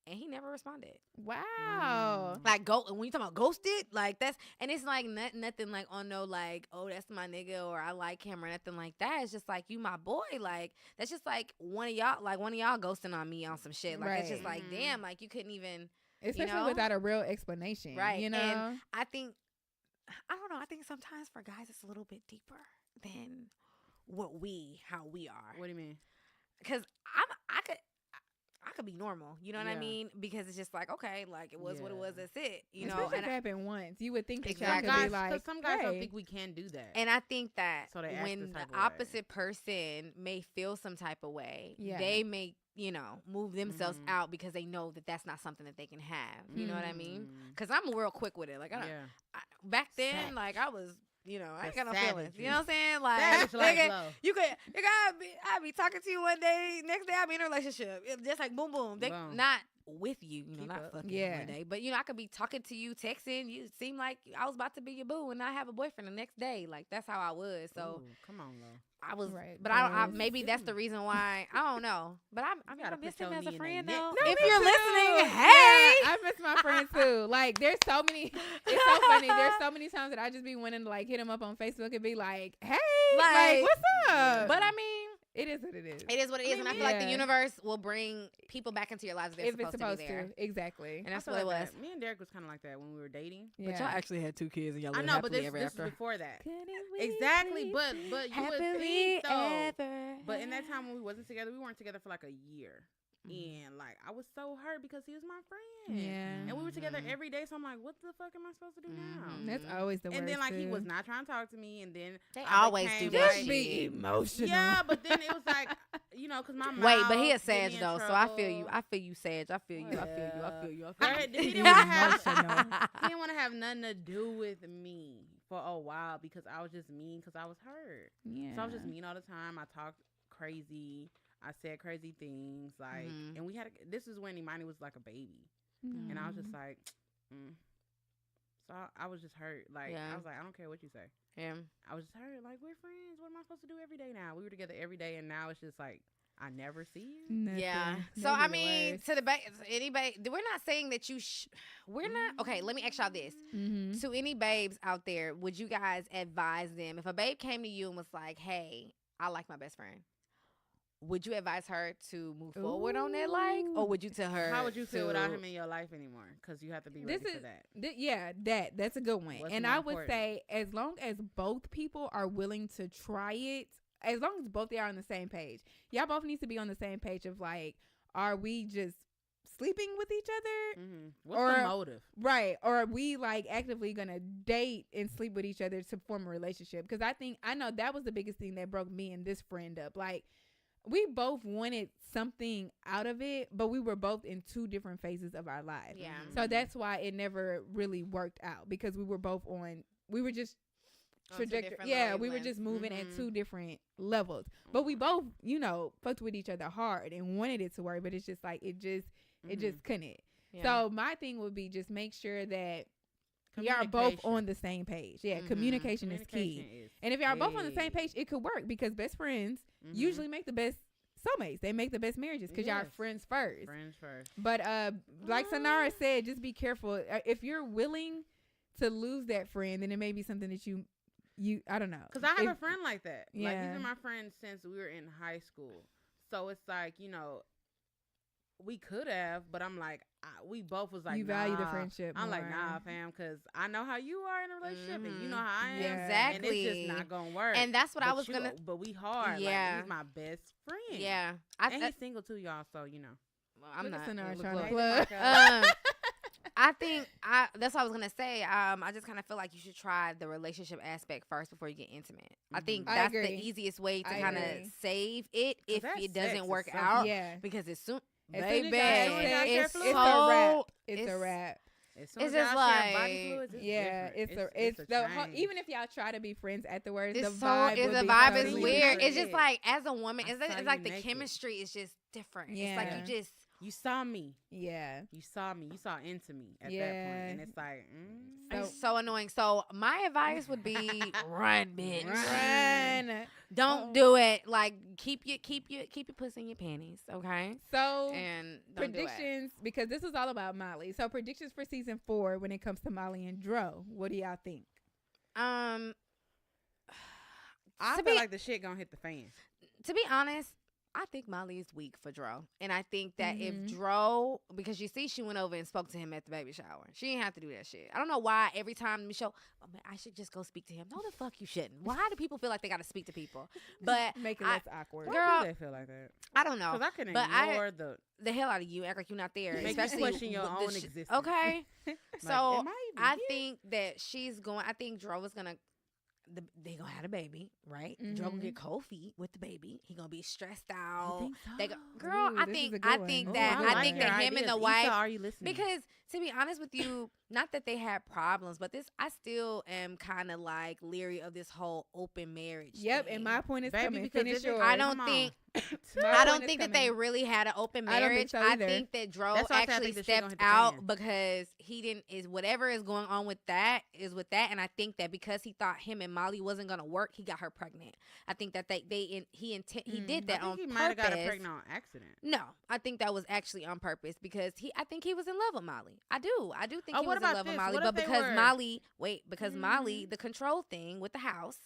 And he never responded. Wow. Like when you talk about ghosted, like that's, and it's like nothing like like, oh, that's my nigga or I like him or nothing like that. It's just like, you my boy. Like that's just like one of y'all ghosting on me on some shit. Like it's just like, damn, like you couldn't even, especially without a real explanation, right? And I think, I don't know. I think sometimes for guys it's a little bit deeper than how we are. What do you mean? Because I could be normal, you know what I mean? Because it's just like, okay, like it was what it was. That's it, Especially if it happened once, you would think that exactly. y'all could be like, some guys don't think we can do that. And I think that so when the opposite person may feel some type of way, they may move themselves out because they know that that's not something that they can have. You know what I mean? Because I'm real quick with it. Like, back then, like, I was, I ain't got no feelings. You know what I'm saying? Like, I'd be talking to you one day, next day I'd be in a relationship. It's just like boom, boom. They not with you, not fucking one day. But, I could be talking to you, texting. You seem like I was about to be your boo and I have a boyfriend the next day. Like, that's how I was. So, come on, Lo. I was, but I maybe that's the reason why. I don't know. But I miss him as a friend, though. No, if you're listening, hey, I miss my friend too. Like, there's so many. It's so funny. There's so many times that I just be wanting to like hit him up on Facebook and be like, hey, like what's up? But I mean, it is what it is. It is what it is, and I feel like the universe will bring people back into your lives if it's supposed to be there. Exactly. And that's what it was. Me and Derek was kind of like that when we were dating. But y'all actually had 2 kids and y'all lived happily ever this after. was before that. Exactly, but you would think though. But in that time when we wasn't together, we weren't together for like a year. And like I was so hurt because he was my friend. Yeah. And we were together every day, so I'm like, what the fuck am I supposed to do now? That's always the worst. And then like he was not trying to talk to me, and then they always do that. Just be emotional. Yeah, but then it was like, because my mom. Wait, but he a Sag though, so I feel you. I feel you, Sag. I feel you. I feel you. I feel you. He didn't want to have nothing to do with me for a while because I was just mean because I was hurt. Yeah. So I was just mean all the time. I talked crazy. I said crazy things, like, and we had. This is when Imani was like a baby, and I was just like, So I was just hurt. Like I was like, I don't care what you say. Yeah. I was just hurt. Like, we're friends. What am I supposed to do every day now? We were together every day, and now it's just like I never see you. Nothing. Yeah. So I mean, to the anybody, we're not saying that you. We're not. Okay. Let me ask y'all this: to any babes out there, would you guys advise them if a babe came to you and was like, "Hey, I like my best friend"? Would you advise her to move forward on that, like, or would you tell her? How would you feel without him in your life anymore? Because you have to be ready for that. That's a good one. What's and more I would important? say, as long as both people are willing to try it, as long as both they are on the same page, y'all both need to be on the same page of like, are we just sleeping with each other? What's the motive? Right. Or are we like actively gonna date and sleep with each other to form a relationship? Because I know that was the biggest thing that broke me and this friend up. Like, we both wanted something out of it, but we were both in 2 different phases of our lives. Yeah. So that's why it never really worked out, because we were both we were just trajectory. Yeah, we were just moving at 2 different levels. But we both, fucked with each other hard and wanted it to work, but it's just like it just couldn't. Yeah. So my thing would be just make sure that y'all both on the same page. Yeah, communication is key. And if y'all both on the same page, it could work, because best friends usually make the best soulmates. They make the best marriages because y'all are friends first. But like Sanara said, just be careful. If you're willing to lose that friend, then it may be something that you I don't know. Because I have a friend like that. Yeah. Like, he's been my friend since we were in high school. So it's like, we could have, but I'm like, we both was like, you value the friendship. I'm like, nah, fam, because I know how you are in a relationship, and you know how I am. Yeah. Exactly. And it's just not gonna work. And that's what I was gonna. But we hard. Yeah. Like, he's my best friend. Yeah. And he's single too, y'all. So Well, I'm not. Trying to plug. I think that's what I was gonna say. I just kind of feel like you should try the relationship aspect first before you get intimate. I think that's the easiest way to kind of save it if it doesn't work out. Yeah. Because it's soon. Baby, it's a wrap. It's a wrap. It's just like, even if y'all try to be friends afterwards, the vibe is weird. It's just like, as a woman, it's like the chemistry is just different. Yeah. It's like you saw me. Yeah. You saw me. You saw into me at that point. And it's like, it's so annoying. So my advice would be run, bitch. Run. Don't do it. Like, keep your pussy in your panties, okay? So and predictions, because this is all about Molly. So predictions for season 4 when it comes to Molly and Dro. What do y'all think? I feel like the shit gonna hit the fan. To be honest, I think Molly is weak for Dro. And I think that if Dro, because you see she went over and spoke to him at the baby shower. She didn't have to do that shit. I don't know why every time Michelle, I should just go speak to him. No, the fuck you shouldn't. Why do people feel like they got to speak to people? But make it less awkward. Girl, why do they feel like that? I don't know. Because I can ignore the hell out of you. Act like you're not there. Make you question your own existence. Okay. So I think that I think Dro is going to they gonna have a baby, right? Mhm. Joe gonna get cold feet with the baby. He gonna be stressed out. think so? They go, girl, Ooh, I this is think a good I one. think Ooh, that I I think like that your him and the Issa, wife. are you listening? Because to be honest with you, not that they had problems, but I still am kind of like leery of this whole open marriage. Yep, thing. and my point is Baby, coming. because Finish this is- yours. I don't Come think My I point don't is think that coming. they really had an open I don't think marriage. so I either. think that Dro That's why I said I actually think the shit gonna stepped hit the out fan. because he didn't is whatever is going on with that is with that, and I think that because he thought him and Molly wasn't gonna work, he got her pregnant. I think that he did that I on think he purpose. might have got her pregnant on accident. No, I think that was actually on purpose because I think he was in love with Molly. I do think Oh, he what was in about love with this? Molly, What but if they because were- Molly, the control thing with the house.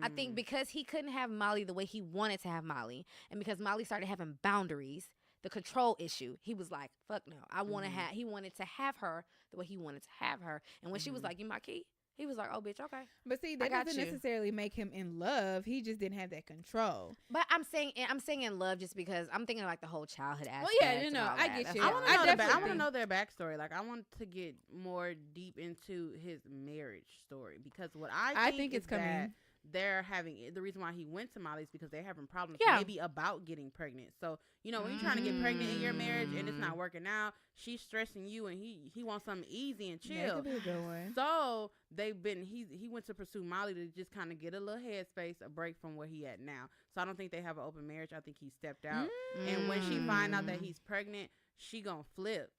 I think Mm. because he couldn't have Molly the way he wanted to have Molly, and because Molly started having boundaries, the control issue, he was like, "Fuck no, I want to have." He wanted to have her the way he wanted to have her, and when she was like, "You my key," he was like, "Oh, bitch, okay." But see, I that got doesn't you. necessarily make him in love. He just didn't have that control. But I'm saying in love just because I'm thinking like the whole childhood aspect. Well, yeah, and no, all I that. get That's you. I all. want I to know I definitely- want to know their backstory. Like, I want to get more deep into his marriage story because what I think it's is that coming. they're having the reason why he went to Molly's because they're having problems Yeah. maybe about getting pregnant. So when you're trying to get pregnant in your marriage and it's not working out, she's stressing you and he wants something easy and That chill. could be a good one. So he went to pursue Molly to just kind of get a little headspace, a break from where he at now. So I don't think they have an open marriage. I think he stepped out. And when she find out that he's pregnant, she gonna flip.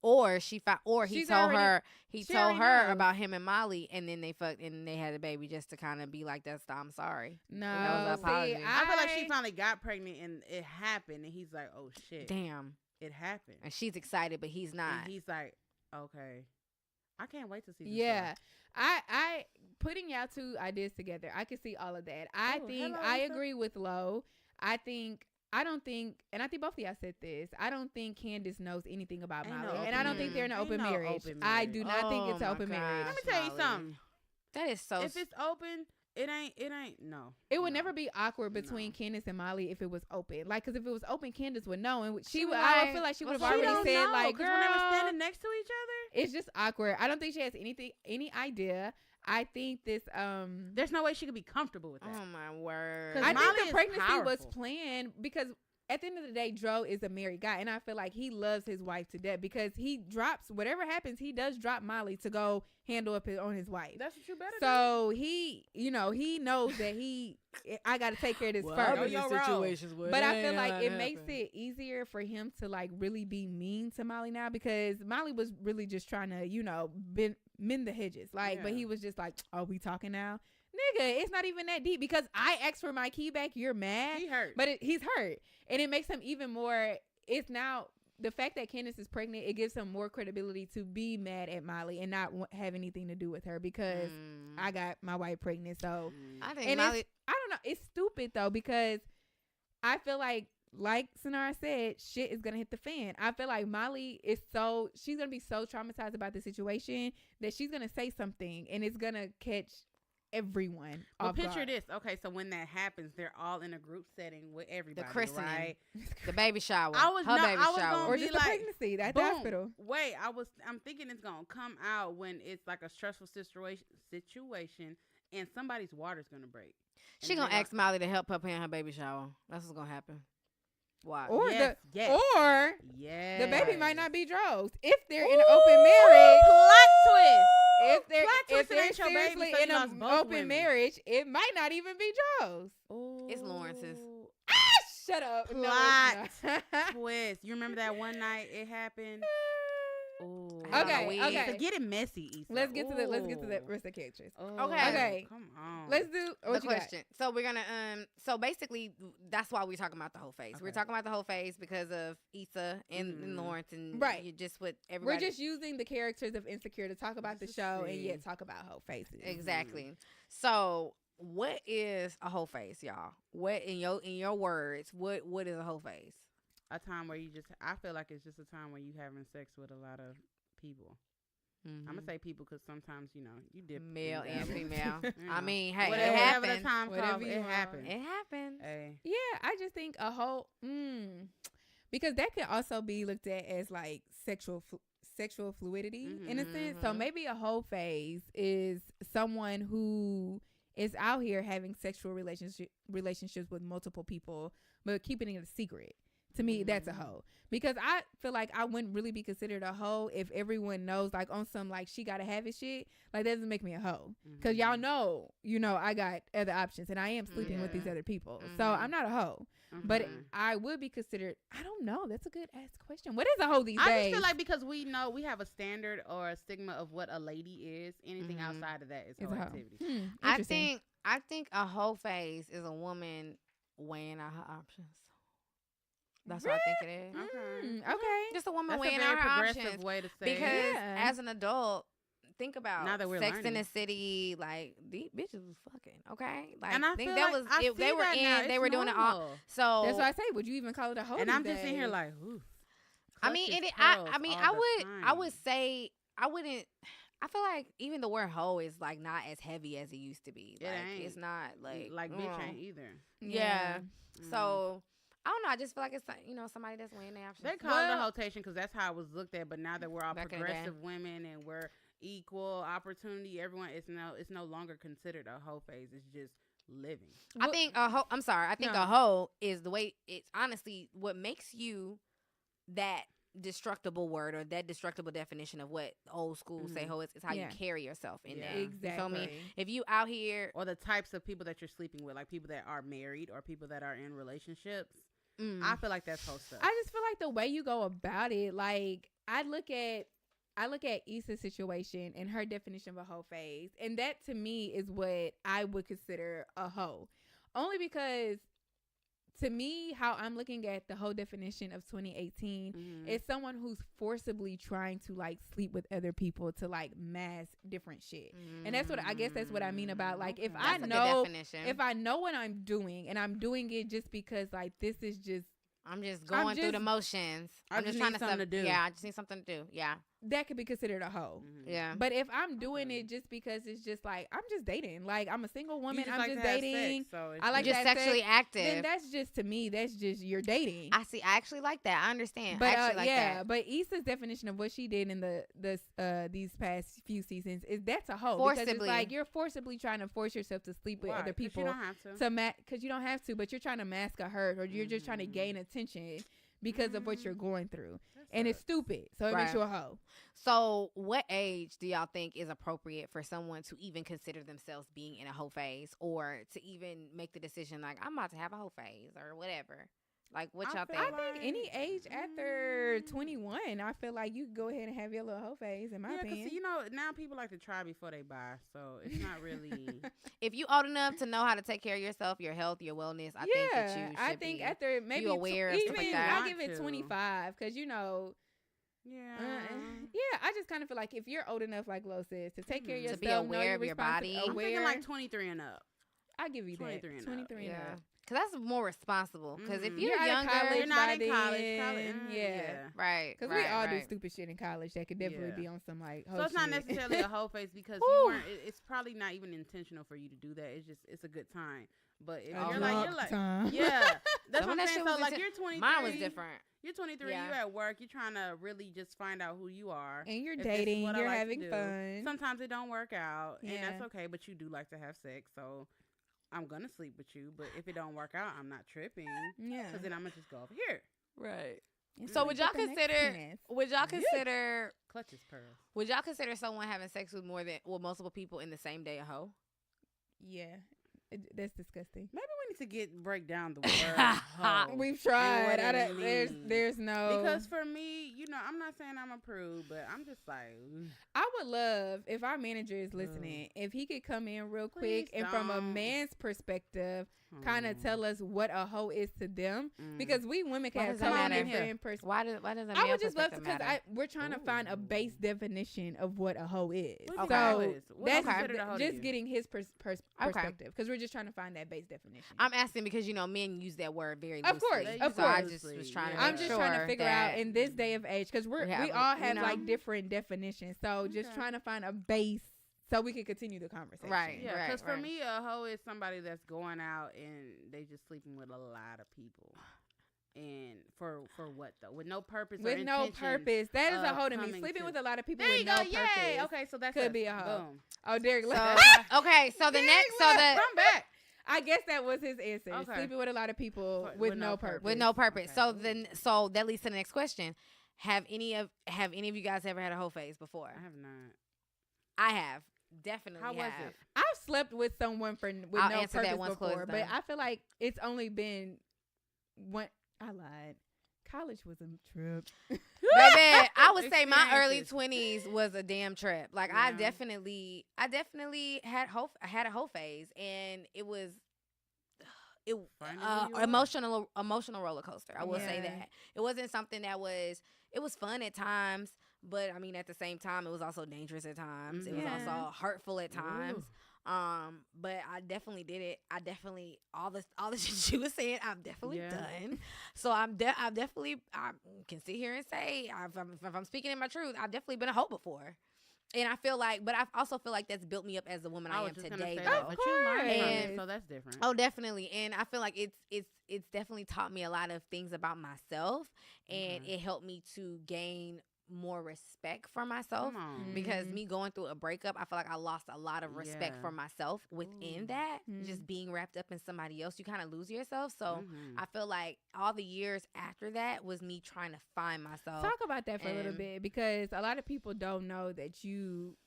Or he She's told already- her she told already her knows. about him and Molly, and then they fucked and they had a baby just to kind of be like, I'm sorry. No, That was an apology. I feel like she finally got pregnant and it happened, and he's like, "Oh shit, Damn. it happened." And she's excited, but he's not. And he's like, "Okay, I can't wait to see." Yeah. I putting y'all two ideas together, I can see all of that. I Oh, think hello, I Issa. agree with Lo. I don't think, and I think both of y'all said this, I don't think Candace knows anything about Ain't no Molly. open And I don't think they're in an marriage. open Ain't no marriage. open I marriage. do not think it's an Oh open my marriage. Let me gosh, tell you Molly. something. That is so. If it's open, it ain't. No, It would no. never be awkward between No. Candace and Molly if it was open. Like, because if it was open, Candace would know. And She would I like, feel like she would have what's She already don't said, know, like, 'cause when they were girl, standing next to each other, it's just awkward. I don't think she has any idea. I think this, there's no way she could be comfortable with that. Oh my word. 'Cause I Molly think the is pregnancy was powerful. planned because at the end of the day, Dro is a married guy, and I feel like he loves his wife to death because he drops whatever happens. He does drop Molly to go handle up on his wife. That's what you better So he knows that I got to take care of this Well, first. I've been in situations But I feel like it makes it easier for him to like really be mean to Molly now because Molly was really just trying to, mend the hedges. Like, but Yeah. he was just like, "Are we talking now?" Nigga, it's not even that deep because I asked for my key back. You're mad. He hurt. But he's hurt. And it makes him even more. It's now the fact that Candace is pregnant, it gives him more credibility to be mad at Molly and not have anything to do with her because I got my wife pregnant. So, I think and Molly. I don't know. It's stupid though because I feel like Sonara said, shit is going to hit the fan. I feel like Molly she's going to be so traumatized about the situation that she's going to say something and it's going to catch everyone. Well, off picture guard. this. Okay, so when that happens, they're all in a group setting with everybody, christening. right? The baby shower. I was her not- baby I was shower. gonna Or be just like, a pregnancy at the Boom. hospital. Wait, I'm thinking it's gonna come out when it's like a stressful situation, and somebody's water's gonna break. And She gonna they're ask Molly to help her plan her baby shower. That's what's gonna happen. Why? Or yes, yes, or yes. the baby might not be Dro's if they're in an open marriage. Plot twist. If they're Plot twist, if it they're ain't your baby, seriously so you in lost an both open women. marriage, it might not even be Dro's. It's Lawrence's. Shut up. No, Plot it's not. twist. You remember that one night it happened? Ooh. Okay, okay. It's getting messy, Issa. Let's get to the Ooh. rest of characters. Oh, Okay. Come on. Let's do what The you question. So we're gonna so basically that's why we're talking about the whole phase. We're Okay. talking about the whole phase because of Issa and Mhm. Lawrence and Right. you just with got. everybody. We're just using the characters of Insecure to talk about the Just show and see. yet talk about whole faces. exactly. So what is a whole phase, y'all? What in your words? What is a whole phase? A time where I feel like it's just a time where you having sex with a lot of people. I'm gonna say people because sometimes you dip male and and dabble. female. You I know. mean, hey, whatever, it whatever happens. the time Whatever calls, you it want. happens. It happens. Hey. Yeah, I just think a whole because that could also be looked at as like sexual fluidity in a sense. So Mhm. maybe a whole phase is someone who is out here having sexual relationships with multiple people, but keeping it a secret. To me, that's a hoe. Because I feel like I wouldn't really be considered a hoe if everyone knows, like, on some, like, she gotta have it shit. Like, that doesn't make me a hoe. Because y'all know, I got other options, and I am sleeping with these other people. So I'm not a hoe. But I would be considered, I don't know. That's a good ass question. What is a hoe these days? I just feel like because we know we have a standard or a stigma of what a lady is, anything outside of that is hoe activity. I think a hoe phase is a woman weighing out her options. That's what I think it is. Okay. Just a woman That's weighing a very out her progressive options. way to say Because it. as an adult, think about Now that we're Sex in learning. the City. Like, these bitches was fucking, okay? Like, And I think feel that like was I it, see they were that now. in. They It's were doing it all. normal. So That's why I say, would you even call it a hoe? And these I'm just in days? here like, ooh. I mean, clutches I pearls mean, all the I time. would say I wouldn't. I feel like even the word hoe is like not as heavy as it used to be. It Like, ain't. it's not like bitch ain't either. Yeah. So I don't know. I just feel like it's somebody that's weighing their options. They call it a hoe-tation because that's how it was looked at. But now that we're all Back in the day. progressive women and we're equal opportunity, everyone it's no longer considered a hoe phase. It's just living. I think a hoe. I'm sorry. I think No. a hoe is the way. It's honestly what makes you that destructible word or that destructible definition of what old school say hoe is how you carry yourself in there. Exactly. You feel me? If you out here Or the types of people that you're sleeping with, like people that are married or people that are in relationships. I feel like that's hoe stuff. I just feel like the way you go about it, like I look at Issa's situation and her definition of a hoe phase, and that to me is what I would consider a hoe. Only because to me, how I'm looking at the whole definition of 2018 is someone who's forcibly trying to like sleep with other people to like mask different shit. And that's what I guess that's what I mean about like if I know what I'm doing and I'm doing it just because like this is just I'm just going through the motions. I'm just trying to do. Yeah, I just need something to do. Yeah. That could be considered a hoe. Yeah. But if I'm doing it just because it's just like I'm just dating, like I'm a single woman, I'm like just to have dating. sex, so I like just to have sexually sex, active. Then that's just to me, that's just you're dating. I see. I actually like that. I understand. But I actually like that. but Issa's definition of what she did in these past few seasons is that's a hoe. Forcibly. Because it's like you're forcibly trying to force yourself to sleep with other people. You don't have to. Because you don't have to, but you're trying to mask a hurt or you're just trying to gain attention because of what you're going through. And it's stupid. So it makes you a hoe. So what age do y'all think is appropriate for someone to even consider themselves being in a hoe phase or to even make the decision like I'm about to have a hoe phase or whatever? Like what y'all think? I think any age after 21, I feel like you can go ahead and have your little hoe phase in my opinion. Because now people like to try before they buy. So it's not really. If you old enough to know how to take care of yourself, your health, your wellness, I think that you should be after maybe aware of stuff like even that. I give it 25 because I just kind of feel like if you're old enough, like Lo says, to take care of yourself, to be aware of your body. I'm thinking like 23 and up. I'll give you 23 that. and up. 23 and up. Because that's more responsible. Because if you're out of younger, college you're not by in college. then, right. Because we all do stupid shit in college that could definitely be on some like. So it's not necessarily a whole face because you weren't. It's probably not even intentional for you to do that. It's a good time. But if you're like, that's what I'm saying. So like you're 23. Mine was different. You're 23. You're at work. You're trying to really just find out who you are. And you're dating. You're having fun. Sometimes it don't work out, and that's okay. But you do like to have sex, so. I'm gonna sleep with you, but if it don't work out, I'm not tripping. Yeah, because then I'm gonna just go over here. Right. So would y'all consider clutches pearls? Would y'all consider someone having sex with multiple people in the same day a hoe? Yeah, that's disgusting. Maybe we need to break down the word hoe. We've tried. There's no because for me, I'm not saying I'm a prude, but I'm just like I would love if our manager is listening, if he could come in real quick and from a man's perspective, kind of tell us what a hoe is to them because we women can have totally different perspectives. Why does a I would just love to because we're trying to find a base definition of what a hoe is. So that's just getting his perspective because we're just trying to find that base definition. I'm asking because men use that word very loosely. Of course. I just was trying to. I'm just trying to figure out in this day of age because we all have like different definitions. So just trying to find a base so we can continue the conversation. Right. Yeah. Because for me, a hoe is somebody that's going out and they just sleeping with a lot of people. And for what though? With no purpose. With or no purpose. That is a hoe to me. Sleeping with a lot of people with no purpose. Yay. Okay, so that could be a hoe. Boom. Oh, Derek. So, okay, so the next, so the come back. I guess that was his answer. Okay. Sleeping with a lot of people with no purpose. With no purpose. Okay. So that leads to the next question. Have any of you guys ever had a hoe phase before? I have not. I have. Definitely. How was it? I've slept with someone with I'll no answer purpose that once before, Chloe's but done. I feel like it's only been one. I lied. College was a trip. Baby, I would say my early Experiences. 20s was a damn trip. Like Yeah. I definitely had a hoe phase, and it was emotional roller coaster. I will say Yeah. that it wasn't something that it was fun at times, but I mean at the same time it was also dangerous at times. It was Yeah. also hurtful at times. Ooh. But I definitely did it. I definitely all the shit she was saying, I've definitely done. So I can sit here and say if I'm speaking in my truth, I've definitely been a hoe before. And I feel like, but I also feel like that's built me up as the woman I am today, though. But you learned from it, And- so that's different. Oh, definitely. And I feel like it's definitely taught me a lot of things about myself, and it helped me to gain more respect for myself. Come on. Because me going through a breakup, I feel like I lost a lot of respect Yeah. for myself within Ooh. that. Mhm. Just being wrapped up in somebody else, you kind of lose yourself. So Mhm. I feel like all the years after that was me trying to find myself. Talk about that for a little And- bit, because a lot of people don't know that you,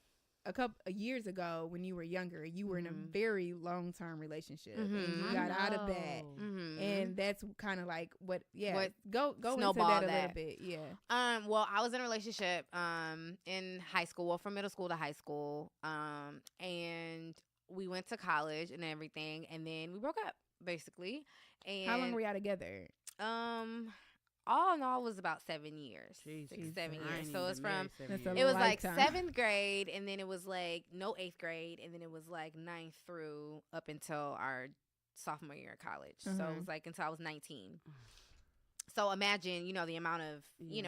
a couple of years ago when you were younger, you were in a very long-term relationship, and you Mhm. got out of that. Mhm. And that's kind of like what What go into snowballed that a little that. bit. Yeah. Well, I was in a relationship in high school, well, from middle school to high school. And we went to college and everything, and then we broke up basically. And How long were y'all together? all in all was about 7 years. Jesus. 6, 7 I years. ain't So even it's married from 7 That's a years. it was like lifetime. 7th grade, and then it was like no 8th grade, and then it was like 9th through up until our sophomore year of college. So it was like until I was 19. So imagine, the amount of, you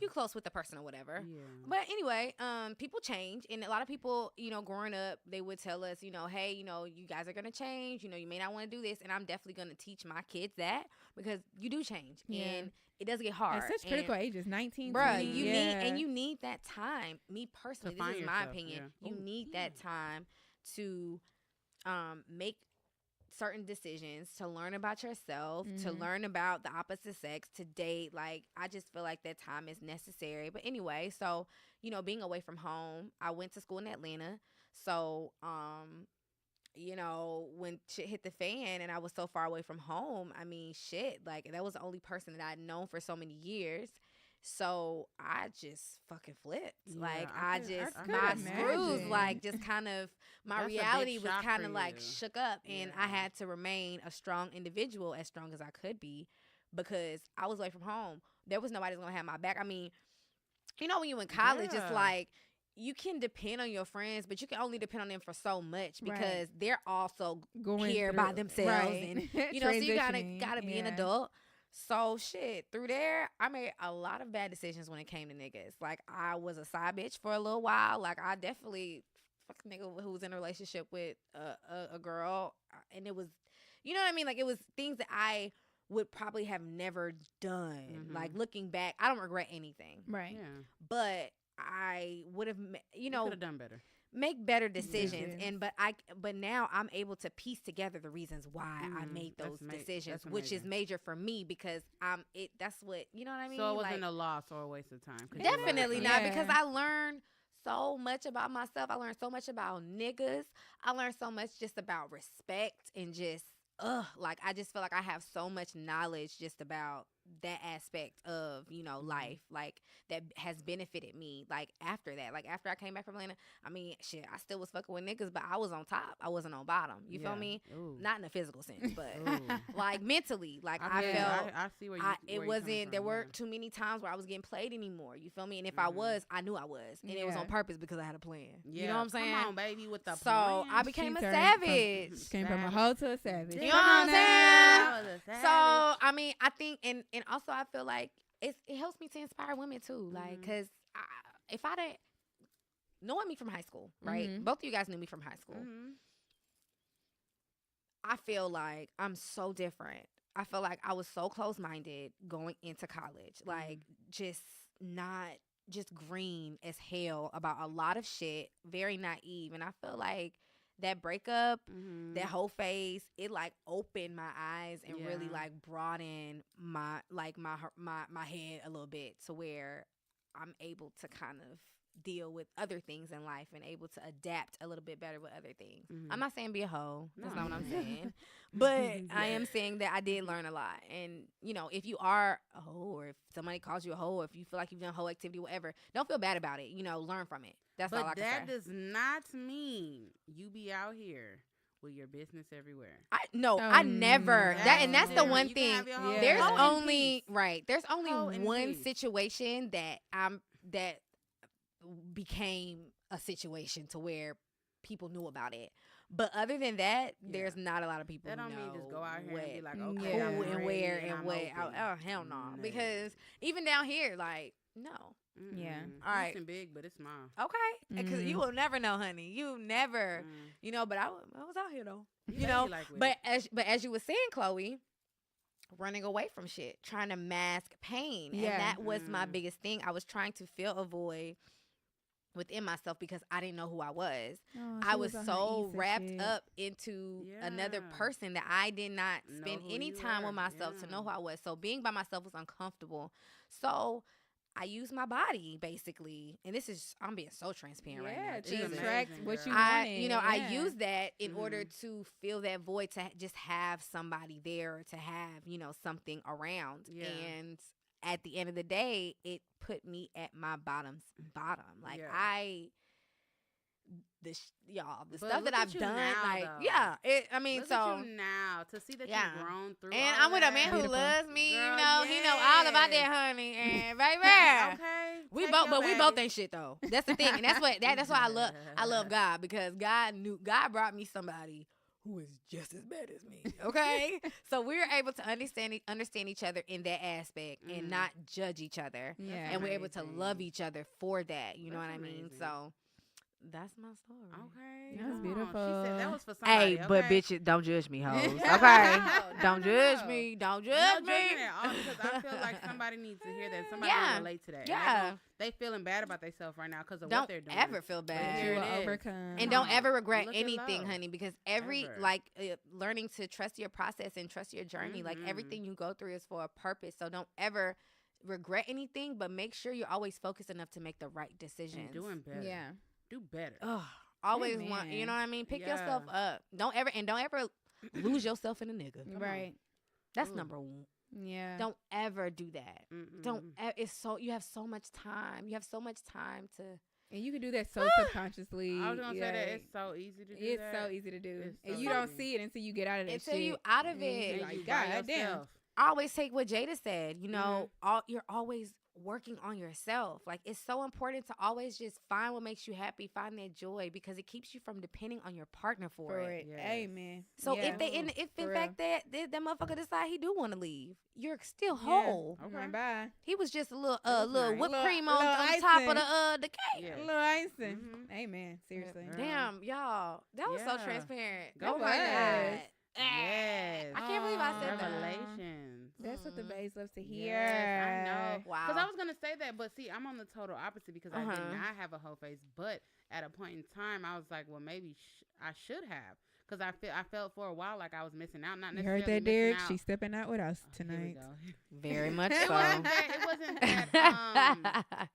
close with the person or whatever. Yeah. But anyway, people change, and a lot of people, growing up, they would tell us, hey, you guys are gonna change. You may not want to do this, and I'm definitely gonna teach my kids that, because you do change, and it does get hard. At such critical ages, 19, Bruh, 20. you need that time. Me personally, this find is my yourself, opinion. yeah. You need that time to make certain decisions, to learn about yourself, to learn about the opposite sex, to date. Like, I just feel like that time is necessary. But anyway, so, being away from home, I went to school in Atlanta. So, when shit hit the fan and I was so far away from home, I mean, shit, like, that was the only person that I'd known for so many years. So I just fucking flipped. Yeah, like I could my imagine. screws, like, just kind of, my That's a big reality was shock kind for of like you. shook up, and I Yeah. had to remain a strong individual, as strong as I could be, because I was away from home. There was nobody gonna have my back. I mean, when you in college, it's Yeah. like, you can depend on your friends, but you can only depend on them for so much, Right. because they're also Going here by through- themselves, right. and so you Transitioning, gotta be an yeah. adult. So shit, through there, I made a lot of bad decisions when it came to niggas. Like, I was a side bitch for a little while. Like, I definitely fucked a nigga who was in a relationship with a girl, and it was, you know what I mean? Like, it was things that I would probably have never done. Mhm. Like, looking back, I don't regret anything, Right. Yeah. but I would have, You could have done better. make better decisions. Decisions. And but now I'm able to piece together the reasons why I made That's those ma- decisions, that's which is amazing. major for me, because that's what, you know what I mean? So it wasn't Like, a loss or a waste of time. 'cause you learned definitely from not, it. because I learned so much about myself. I learned so much about niggas. I learned so much just about respect, and just like, I just feel like I have so much knowledge just about that aspect of life, like, that has benefited me, like, after that, like, after I came back from Atlanta. I mean, shit, I still was fucking with niggas, but I was on top, I wasn't on bottom. You feel Yeah. me? Ooh. Not in a physical sense, but Ooh. like, mentally, like, I Yeah, felt I see where you. it where you're coming wasn't, there from, weren't yeah. too many times where I was getting played anymore. You feel me? And if I was, I knew I was, and it was Yeah. on purpose, because I had a plan. Yeah. You know what I'm saying? Come on, baby, with the So plan. I became a She turned savage. Came from a hoe to a savage. You know Come what I'm on saying? now. I was a savage. So I mean, I think, and also I feel like it helps me to inspire women too, like, because if I didn't, knowing me from high school, right? Mhm. Both of you guys knew me from high school. Mhm. I feel like I'm so different. I feel like I was so close-minded going into college, like just green as hell about a lot of shit, very naive. And I feel like that breakup, that whole phase, it like opened my eyes and really like broadened my head a little bit to where I'm able to kind of deal with other things in life and able to adapt a little bit better with other things. I'm not saying be a hoe. That's not what I'm saying. But I am saying that I did learn a lot. And, you know, if you are a hoe or if somebody calls you a hoe or if you feel like you've done hoe activity, whatever, don't feel bad about it. You know, learn from it. That's all I can say. But that does not mean you be out here with your business everywhere. I never. That's the one thing. There's only one situation that became a situation to where people knew about it. But other than that, there's not a lot of people that who don't know mean just go out here and be like, who okay, and where and what. open. Oh, hell no. Because even down here, like, no. Yeah. All right. It's big, but it's small. Okay. Because you will never know, honey. You never, you know, but I was out here, though. You know, but as you were saying, Chloe, running away from shit, trying to mask pain. And that was my biggest thing. I was trying to fill a void within myself because I didn't know who I was. I was so wrapped up into another person that I did not spend any time with myself to know who I was. So being by myself was uncomfortable. So I use my body basically, and this is I'm being so transparent right now. To attract what you wanted. I use that in order to fill that void, to just have somebody there, to have something around. And at the end of the day, it put me at my bottom. Like the stuff that I've done, now, like look at you now to see that you've grown through. And all I'm with a man who loves me. Girl, he know all about that, honey. And baby, we both ain't shit though. That's the thing, and that's why I love God, because God brought me somebody who is just as bad as me. Okay, so we're able to understand each other in that aspect and not judge each other. And we're able to love each other for that. You know what I mean? So. That's my story. Okay. That's beautiful. She said that was for somebody. Hey, but bitches, don't judge me, hoes. Okay? Don't judge me. Don't judge me. Because I feel like somebody needs to hear that. Somebody will relate to that. Yeah. They feeling bad about themselves right now because of what they're doing. Don't ever feel bad. You will overcome. And don't ever regret anything, honey, because learning to trust your process and trust your journey, like everything you go through is for a purpose. So don't ever regret anything, but make sure you're always focused enough to make the right decisions. And doing better. Yeah. Do better. Always want, you know what I mean? Pick yourself up. Don't ever lose yourself in a nigga. Right. That's number one. Yeah. Don't ever do that. You have so much time. You have so much time to. And you can do that so subconsciously. I was gonna say that it's so easy to do. It's so easy to do. And you don't see it until you get out of that shit. Until you out of it. Like, God damn. I always take what Jada said. You know, you're always working on yourself. Like, it's so important to always just find what makes you happy, find that joy, because it keeps you from depending on your partner for it. Yes. Amen. So if in fact that motherfucker decide he do want to leave, you're still whole. Okay. Bye. He was just a little whipped cream on top of the cake. Yeah. A little icing. Amen. Seriously. Damn, y'all, that was so transparent. Go ahead. Yes. I can't believe I said that. Revelations. That's what the babes loves to hear. Yes, I know. Wow. Because I was going to say that, but see, I'm on the total opposite because I did not have a whole face. But at a point in time, I was like, well, maybe I should have. Because I felt for a while like I was missing out. Not you necessarily heard that, Derek? out. She's stepping out with us tonight. Very much so. It wasn't that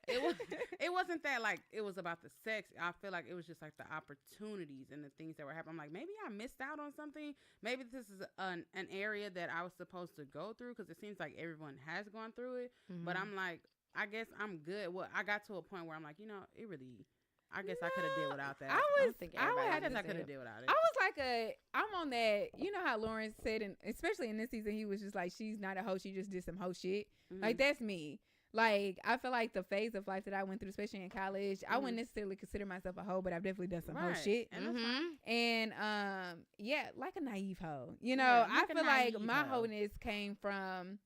it wasn't that like it was about the sex. I feel like it was just like the opportunities and the things that were happening. I'm like, maybe I missed out on something. Maybe this is an area that I was supposed to go through, because it seems like everyone has gone through it. But I'm like, I guess I'm good. Well, I got to a point where I'm like, I guess I could have did without that. I guess I could have did without it. I was like I'm on that. You know how Lawrence said, and especially in this season, he was just like, she's not a hoe. She just did some hoe shit. Like, that's me. Like, I feel like the phase of life that I went through, especially in college, I wouldn't necessarily consider myself a hoe, but I've definitely done some hoe shit. And like a naive hoe. You know, I feel like my hoe-ness came from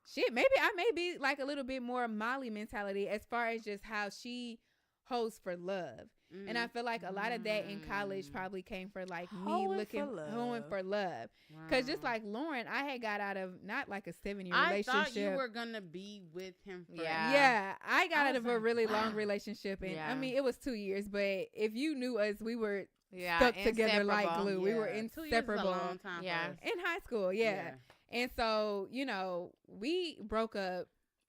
shit. Maybe I may be like a little bit more Molly mentality as far as just how she hoes for love. And I feel like a lot of that in college probably came for like me hoeing for love. Because just like Lauren, I had got out of not like a 7-year relationship. I thought you were going to be with him forever. Yeah, I got out of a really long relationship. And I mean, it was 2 years. But if you knew us, we were stuck together like glue. We were inseparable. 2 years is a long time for us. In high school, And so, you know, we broke up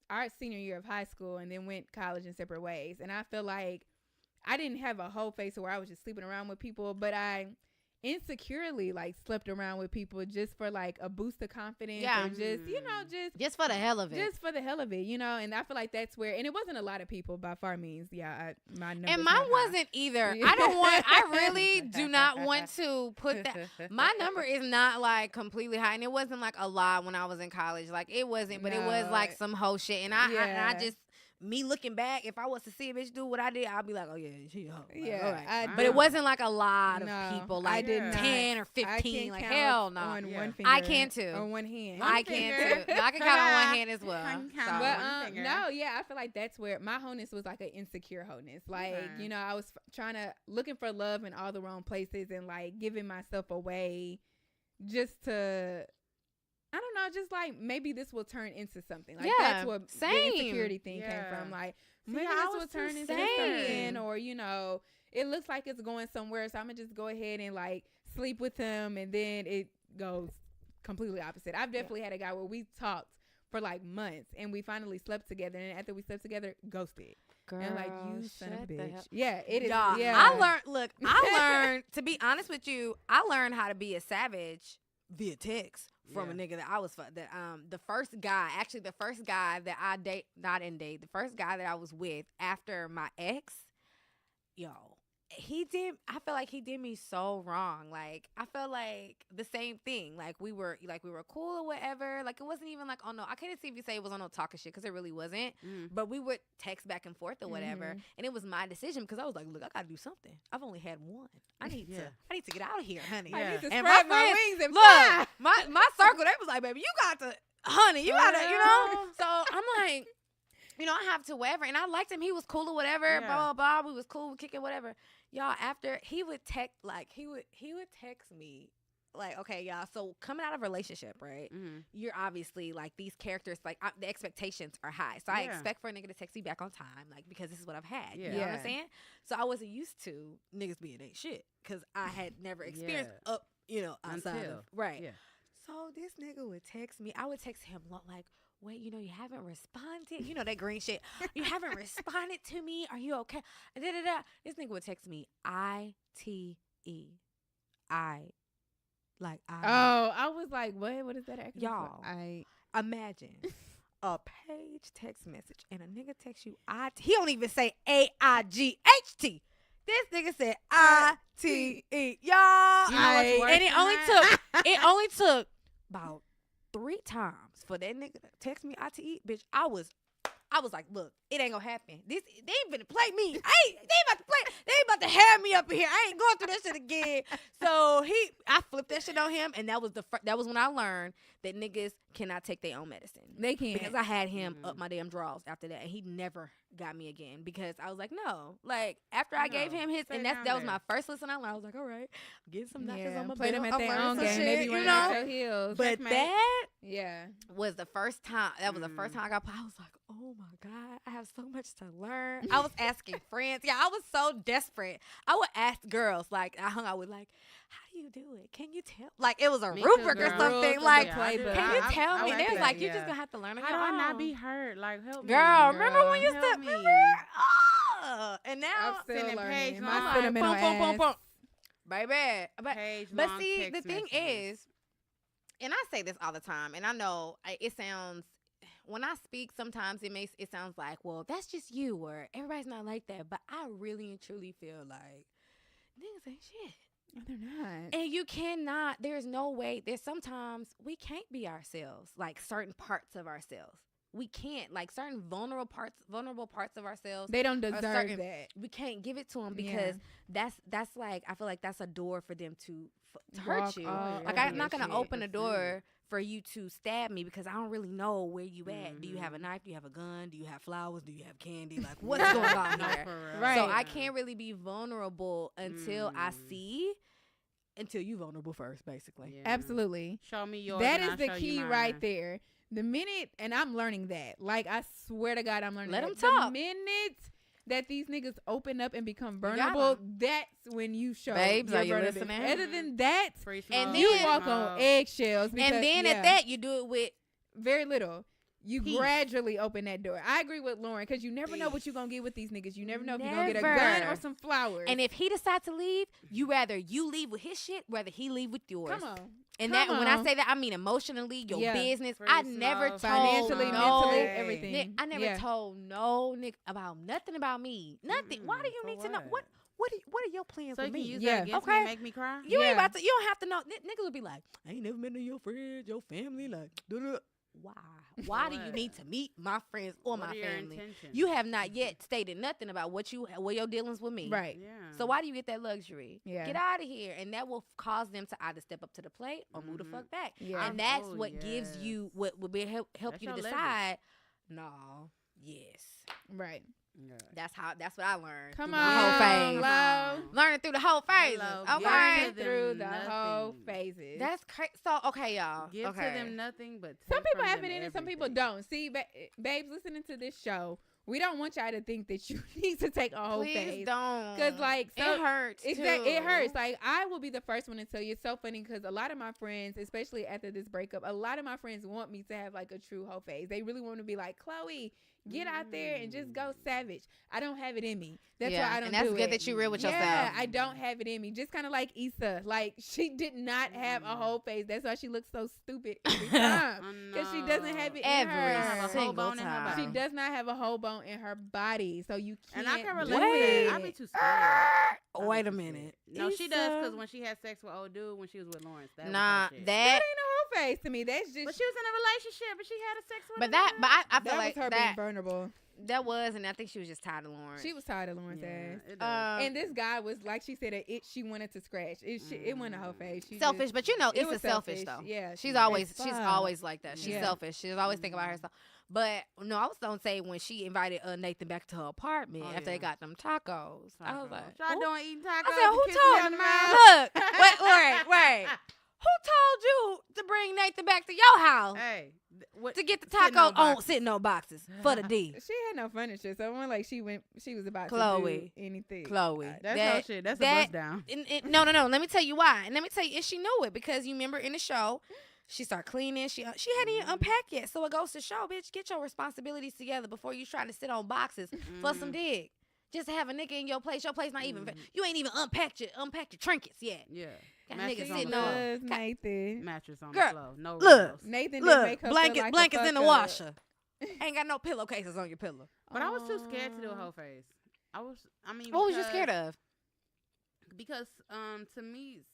our senior year of high school and then went college in separate ways. And I feel like I didn't have a whole face where I was just sleeping around with people, but I insecurely like slept around with people just for like a boost of confidence or just, you know, just for the hell of it. Just for the hell of it, you know. And I feel like that's where, and it wasn't a lot of people by far means. My numbers and mine wasn't either. I really do not want to put that. My number is not like completely high, and it wasn't like a lot when I was in college. Like it wasn't, but it was like some whole shit. And I just. Me looking back, if I was to see a bitch do what I did, I'd be like, oh yeah, she a hoe. Like, all right. But it wasn't like a lot of people, like 10 or 15. Like hell no. On one finger. I can too. On one hand. I can too. No, I can count on one hand as well. But no, yeah, I feel like that's where my wholeness was like an insecure wholeness. Like you know, I was looking for love in all the wrong places and like giving myself away just to. I don't know, just like maybe this will turn into something. Like that's what the insecurity thing came from. Like maybe this will turn into something, or you know, it looks like it's going somewhere, so I'm gonna just go ahead and like sleep with him, and then it goes completely opposite. I've definitely had a guy where we talked for like months, and we finally slept together, and after we slept together, ghosted. Girl, and like you son of a bitch. Yeah, it is. Y'all, yeah, I learned to be honest with you. I learned how to be a savage via text. From a nigga that I was the first guy that I the first guy that I was with after my ex, I felt like he did me so wrong. Like I felt like the same thing. Like we were cool or whatever. Like it wasn't even like I can't see if you say it was on no talking shit because it really wasn't. But we would text back and forth or whatever, and it was my decision because I was like, look, I gotta do something. I've only had one. I need to get out of here, honey. I need to and spread my wings and fly. My circle, they was like, baby, you got to, honey, you gotta, you know. So I'm like, you know, I have to whatever, and I liked him. He was cool or whatever. Blah blah blah. We was cool, kicking whatever. Y'all, after he would text me like, okay, y'all, so coming out of a relationship, right, you're obviously like these characters, like the expectations are high, so I expect for a nigga to text me back on time, like because this is what I've had, you know what I'm saying? So I wasn't used to niggas being ain't shit because I had never experienced outside of so this nigga would text me. I would text him like, wait, you know, you haven't responded. You know that green shit. You haven't responded to me. Are you okay? This nigga would text me ITE. I was like, what is that acronym? Y'all, I imagine a page text message and a nigga text you he don't even say AIGHT. This nigga said ITE. Y'all, and it only took about 3 times for that nigga to text me ITE. Bitch, I was like, look, it ain't gonna happen. They ain't finna play me. They ain't about to have me up in here. I ain't going through that shit again. So I flipped that shit on him, and that was when I learned that niggas cannot take their own medicine. They can't. Because I had him up my damn drawers after that, and he never got me again because I was like, no. Like, after I gave him his, and that was my first lesson I learned. I was like, all right, I'm getting some knockers on my play belt. them at their own game. Shit, Maybe running out your heels. But that was the first time. That was the first time I got. I was like, oh my God, I have so much to learn. I was asking friends. Yeah, I was so desperate. I would ask girls. Like, I hung out with like, how do you do it? Can you tell? Like, it was a rubric or something. Like, can you tell me? They was like, you just gonna have to learn. How do I not be hurt? Like, help me, girl. Remember when you said, and now I'm still learning. My sentimental ass. Baby. But see, the thing is, and I say this all the time, and I know it sounds, when I speak, sometimes it sounds like, well, that's just you, or everybody's not like that. But I really and truly feel like niggas ain't shit. No, they're not. And you cannot, there's no way, there's sometimes we can't be ourselves, like certain parts of ourselves. we can't, like, certain vulnerable parts of ourselves. They don't deserve certain, that. We can't give it to them because that's like, I feel like that's a door for them to hurt Walk you. all Like, over I'm your not gonna shit. open a door for you to stab me because I don't really know where you at. Do you have a knife? Do you have a gun? Do you have flowers? Do you have candy? Like, what's going on here? Right. So I can't really be vulnerable until I see. Until you vulnerable first, basically. Yeah. Absolutely. Show me yours. That and is I'll the show you key mine. right there. The minute, and I'm learning that. Like, I swear to God, I'm learning Let that. 'em talk. The minute that these niggas open up and become got vulnerable, that's when you show Babes, your are you vulnerability. listening? Other than that, Free And smoke, you then- walk on eggshells. Because, And then yeah, at that, you do it with very little. You Peace. gradually open that door. I agree with Lauren because you never know what you're going to get with these niggas. You never know if you're going to get a gun Never. or some flowers. And if he decides to leave, you leave with his shit, rather he leave with yours. Come on. And Come that when I on. say that, I mean emotionally, your Yeah. business. Free I never smoke, told Financially, no, mentally, Hey. everything. I never Yeah. told no nigga about nothing about me. Nothing. Why do you For need to know what? what are your plans So with you me? can use Yeah. that against me Okay. and make me cry? You ain't Yeah. about to. You don't have to know. Niggas will be like, I ain't never met none of your friends, your family. Like, duh. Why? Why do you What? need to meet my friends or What my are your family? intentions? You have not yet stated nothing about what your dealings with me. Right. Yeah. So why do you get that luxury? Yeah. Get out of here, and that will cause them to either step up to the plate or move the Mhm. fuck back. Yeah. And that's Oh, what gives yes. you what will be help That's you to your leverage. decide. No, yes, Right. Yeah. that's what I learned. Come through on. the whole phase. Low. Learning through the whole phases. Hello, Okay, give Right through the them whole nothing. phases. that's crazy. So okay, y'all. Give okay. to them nothing but Some take people from have them it in it, some people everything. don't. See, babes, listening to this show, we don't want y'all to think that you need to take a whole Please phase. don't. Because, like, so, it hurts. Exactly, it too. hurts. Like, I will be the first one to tell you. It's so funny because a lot of my friends, especially after this breakup, a lot of my friends want me to have like a true whole phase. They really want to be like, Chloe, get out there and just go savage. I don't have it in me. That's Yeah, why I don't and that's do good it. that you're real with Yeah, yourself. I don't have it in me. Just kind of like Issa. Like, she did not have a whole phase. That's why she looks so stupid every time. Oh, Because she doesn't have it in Every her. have a whole single bone in her time. body. She does not have a whole bone in her body, so you can't. And I can do relate to it. that. I be too scared. I be Wait too a scared. minute. No, she does Issa. because when she had sex with old dude when she was with Lawrence, that Nah, was her shit. That that. ain't a whole face to me. That's just. But she was in a relationship, but she had a sex with. But him that. now. But I feel that like was her that. being vulnerable. That was, and I think she was just tired of Lauren. She was tired of Lauren's Yeah, ass. it does. And this guy was like she said, she wanted to scratch. It wasn't a whole face. She selfish, just- but you know, it Issa's was selfish though. Yeah, She's as always fuck. like that. She's Yeah. selfish. She's always thinking about herself. But no, I was gonna say when she invited Nathan back to her apartment Oh, after they yeah. got them tacos. I was like, y'all who? doing eating tacos? I said, and who kissing me on told the me? mouth? Look, wait. Who told you to bring Nathan back to your house Hey, what to get the sitting tacos on boxes. sitting on boxes for the D? She had no furniture, so it wasn't like she was about Chloe. to do anything. Chloe, That's that- her shit. That's a that- bust down. No. Let me tell you why. And let me tell you, and she knew it because you remember in the show, she started cleaning. She hadn't even unpacked yet. So it goes to show, bitch, get your responsibilities together before you try to sit on boxes for some dig. Just to have a nigga in your place. Your place not even. You ain't even unpacked your trinkets yet. Yeah. Got Mattress niggas on sitting the on. floor. Was Nathan. Mattress on Girl, the floor. No look. rules. Nathan did Look, make her blankets feel like blankets a in the fuck up. washer. Ain't got no pillowcases on your pillow. But I was too scared to do a whole face. I mean, What was you because- scared of? Because to me,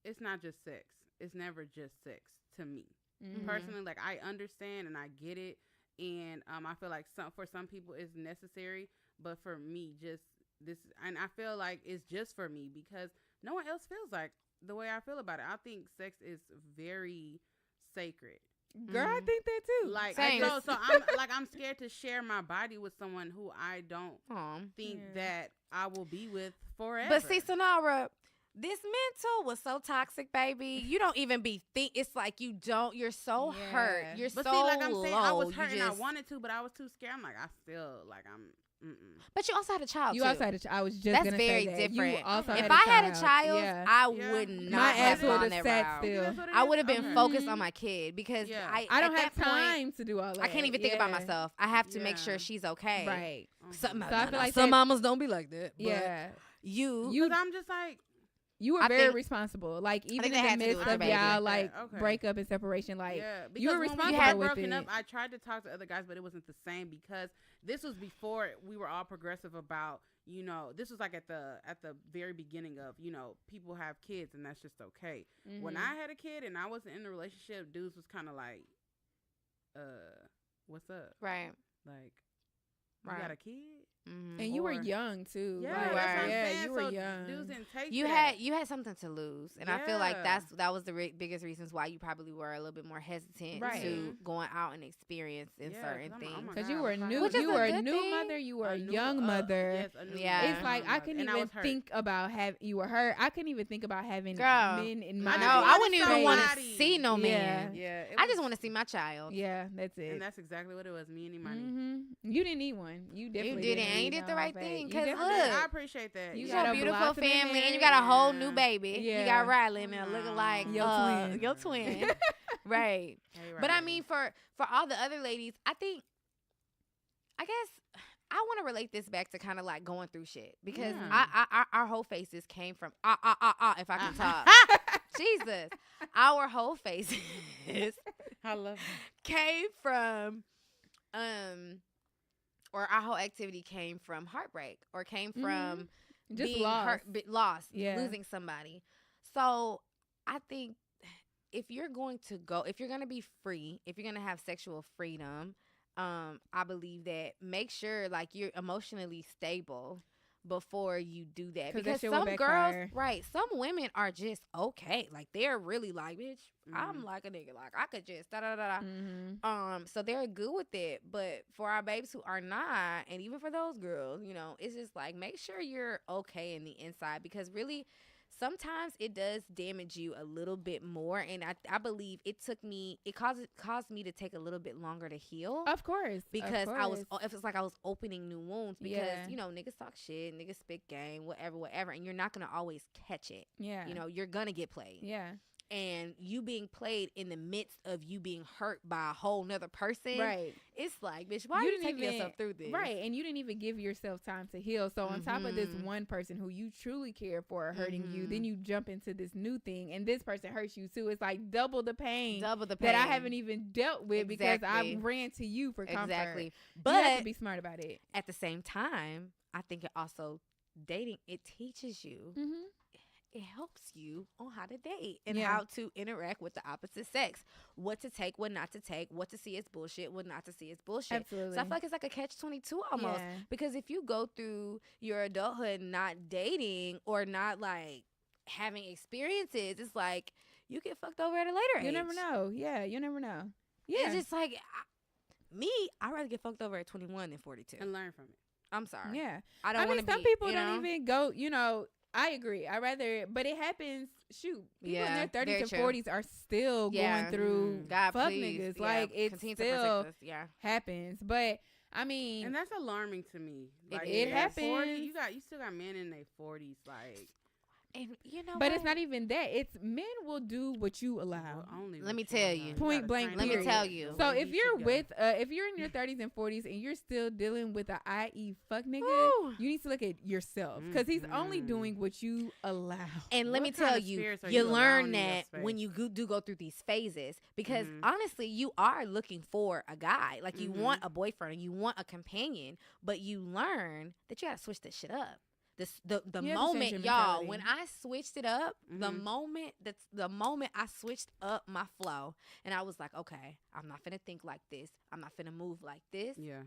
it's not just sex. It's never just sex to me. Mhm. Personally, like I understand and I get it, and I feel like for some people it's necessary, but for me, just this, and I feel like it's just for me because no one else feels like the way I feel about it. I think sex is very sacred. Girl, I Mhm. think that too. Like Same. so I'm scared to share my body with someone who I don't think Yeah. that I will be with forever. But see, Sonara, this mental was so toxic, baby. You don't even it's like you're so Yeah. hurt. You're But so see, like I'm saying, I low. was You hurting. I just- wanted to, but I was too scared. I'm like, I still like I'm. But you also had a child, You too. also had I was just That's gonna very say that. different. You also If If had I had a child, yeah. I Yeah. would My not my have ass would gone have that sat route. still. I would have been Okay. focused on my kid because Yeah. I don't at have that point, time to do all that. I can't even think about Yeah. myself. I have to make sure Yeah. she's okay. Right. Some, So I feel like some that- mamas don't be like that. But Yeah. you You I'm just like, you were I very think- responsible. Like even think in that the had to do midst with of the baby. y'all Like like that, okay. breakup and separation, like yeah, because you were when we responsible had with broken it. up, I tried to talk to other guys, but it wasn't the same because this was before we were all progressive about, this was like at the very beginning of, people have kids and that's just okay. When Mhm. I had a kid and I wasn't in a relationship, dudes was kind of like, what's up? Right. Like, Right. you got a kid? Mm-hmm. And you were Or- young too. Yeah, Like, that's what I'm yeah, saying. you were So young. dudes didn't take You that. had something to lose, and I feel like Yeah. that was the biggest reasons why you probably were a little bit more hesitant Right. to going out and experience in Yeah, certain 'cause I'm like, oh things. my Because God, you were what if I new, have Which is you a were a good new thing. mother, you were a new- young mother. Yes, a new Yeah. It's like I couldn't and even was hurt. think about you were hurt. I couldn't even think about having Girl, men in No, my just I wanted wouldn't even want to somebody. see no Yeah. man. Yeah, it I just was- want to see my child. Yeah, that's it. And that's exactly what it was. Me and Imani. You didn't need one. You definitely didn't, and you need did the no, right babe. thing, You 'cause definitely look, did. I appreciate that. You You got got a a beautiful blossom in family, and you there. got a whole Yeah. new baby. Yeah. You got Riley in there looking like Your twin. your twin, right? Hey, But I Riley. mean, for all the other ladies, I guess I want to relate this back to kind of like going through shit because Yeah. our whole faces came from if I can talk. Jesus, our whole faces I love that. came from or our whole activity came from heartbreak or came from Just being lost. lost, Yeah. losing somebody. So I think if you're going to be free, if you're going to have sexual freedom, I believe that make sure like you're emotionally stable before you do that, 'Cause that because shit will some backfire. girls, right, some women are just okay, like they're really like, bitch, I'm Mhm. like a nigga, like I could just da da da da. Mm-hmm. So they're good with it, but for our babes who are not, and even for those girls, it's just like make sure you're okay in the inside, because really sometimes it does damage you a little bit more, and I believe it caused me to take a little bit longer to heal. Of course. Because of course. it was like I was opening new wounds, because Yeah. niggas talk shit, niggas spit game, whatever, and you're not gonna always catch it. Yeah. You're gonna get played. Yeah. And you being played in the midst of you being hurt by a whole nother person, Right. it's like, bitch, why are you taking yourself through this? Right, and you didn't even give yourself time to heal. So on top of this Mhm. one person who you truly care for hurting you, Mhm. then you jump into this new thing, and this person hurts you too. It's like double the pain Double the pain that I haven't even dealt with because I Exactly. ran to you for comfort. Exactly. You have But to be smart about it. at the same time, I think it also dating, it teaches you, Mm-hmm. it helps you on how to date and Yeah. how to interact with the opposite sex, what to take, what not to take, what to see as bullshit, what not to see as bullshit. Absolutely. So I feel like it's like a catch-22 almost, Yeah. because if you go through your adulthood not dating or not like having experiences, it's like you get fucked over at a later age. You never know. Yeah, you never know. Yeah. It's just like I'd rather get fucked over at 21 than 42. And learn from it. I'm sorry. Yeah. I don't want to some be, people don't even go, I agree. I rather, but it happens. Shoot, people in Yeah, their 30s very and true. 40s are still Yeah. going through God, fuck please. niggas. Yeah, Like it continue to still protect us. Yeah. happens. But I mean, And that's alarming to me. It Like, is. at 40, happens. you still got men in their 40s, like. And but it's not even that. It's men will do what you allow. well, only Let what me you tell allow. you. Point gotta blank, train Let me them tell the you. So way if he you're should go. with, if you're in your 30s and 40s and you're still dealing with a IE fuck nigga, Woo. you need to look at yourself because he's only Mhm. doing what you allow. And let What me kind tell of you, spirits are you you learn allowing in your that when space? you do go through these phases, because Mhm. honestly, you are looking for a guy. Like you want Mhm. a boyfriend or you want a companion, but you learn that you gotta switch this shit up. The You have to change moment, your y'all, mentality. when I switched it up, the Mhm. moment I switched up my flow, and I was like, okay, I'm not finna think like this. I'm not finna move like this. Yeah.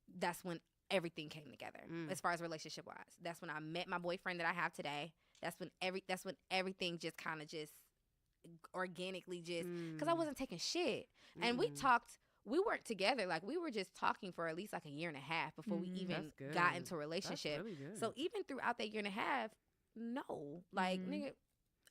That's when everything came together as far as relationship wise. That's when I met my boyfriend that I have today. That's when everything just kind of just organically just, because I wasn't taking shit. And we weren't together, like we were just talking for at least like a year and a half before we even That's got good. into a relationship. That's really good. So even throughout that year and a half, no, like Mhm. nigga,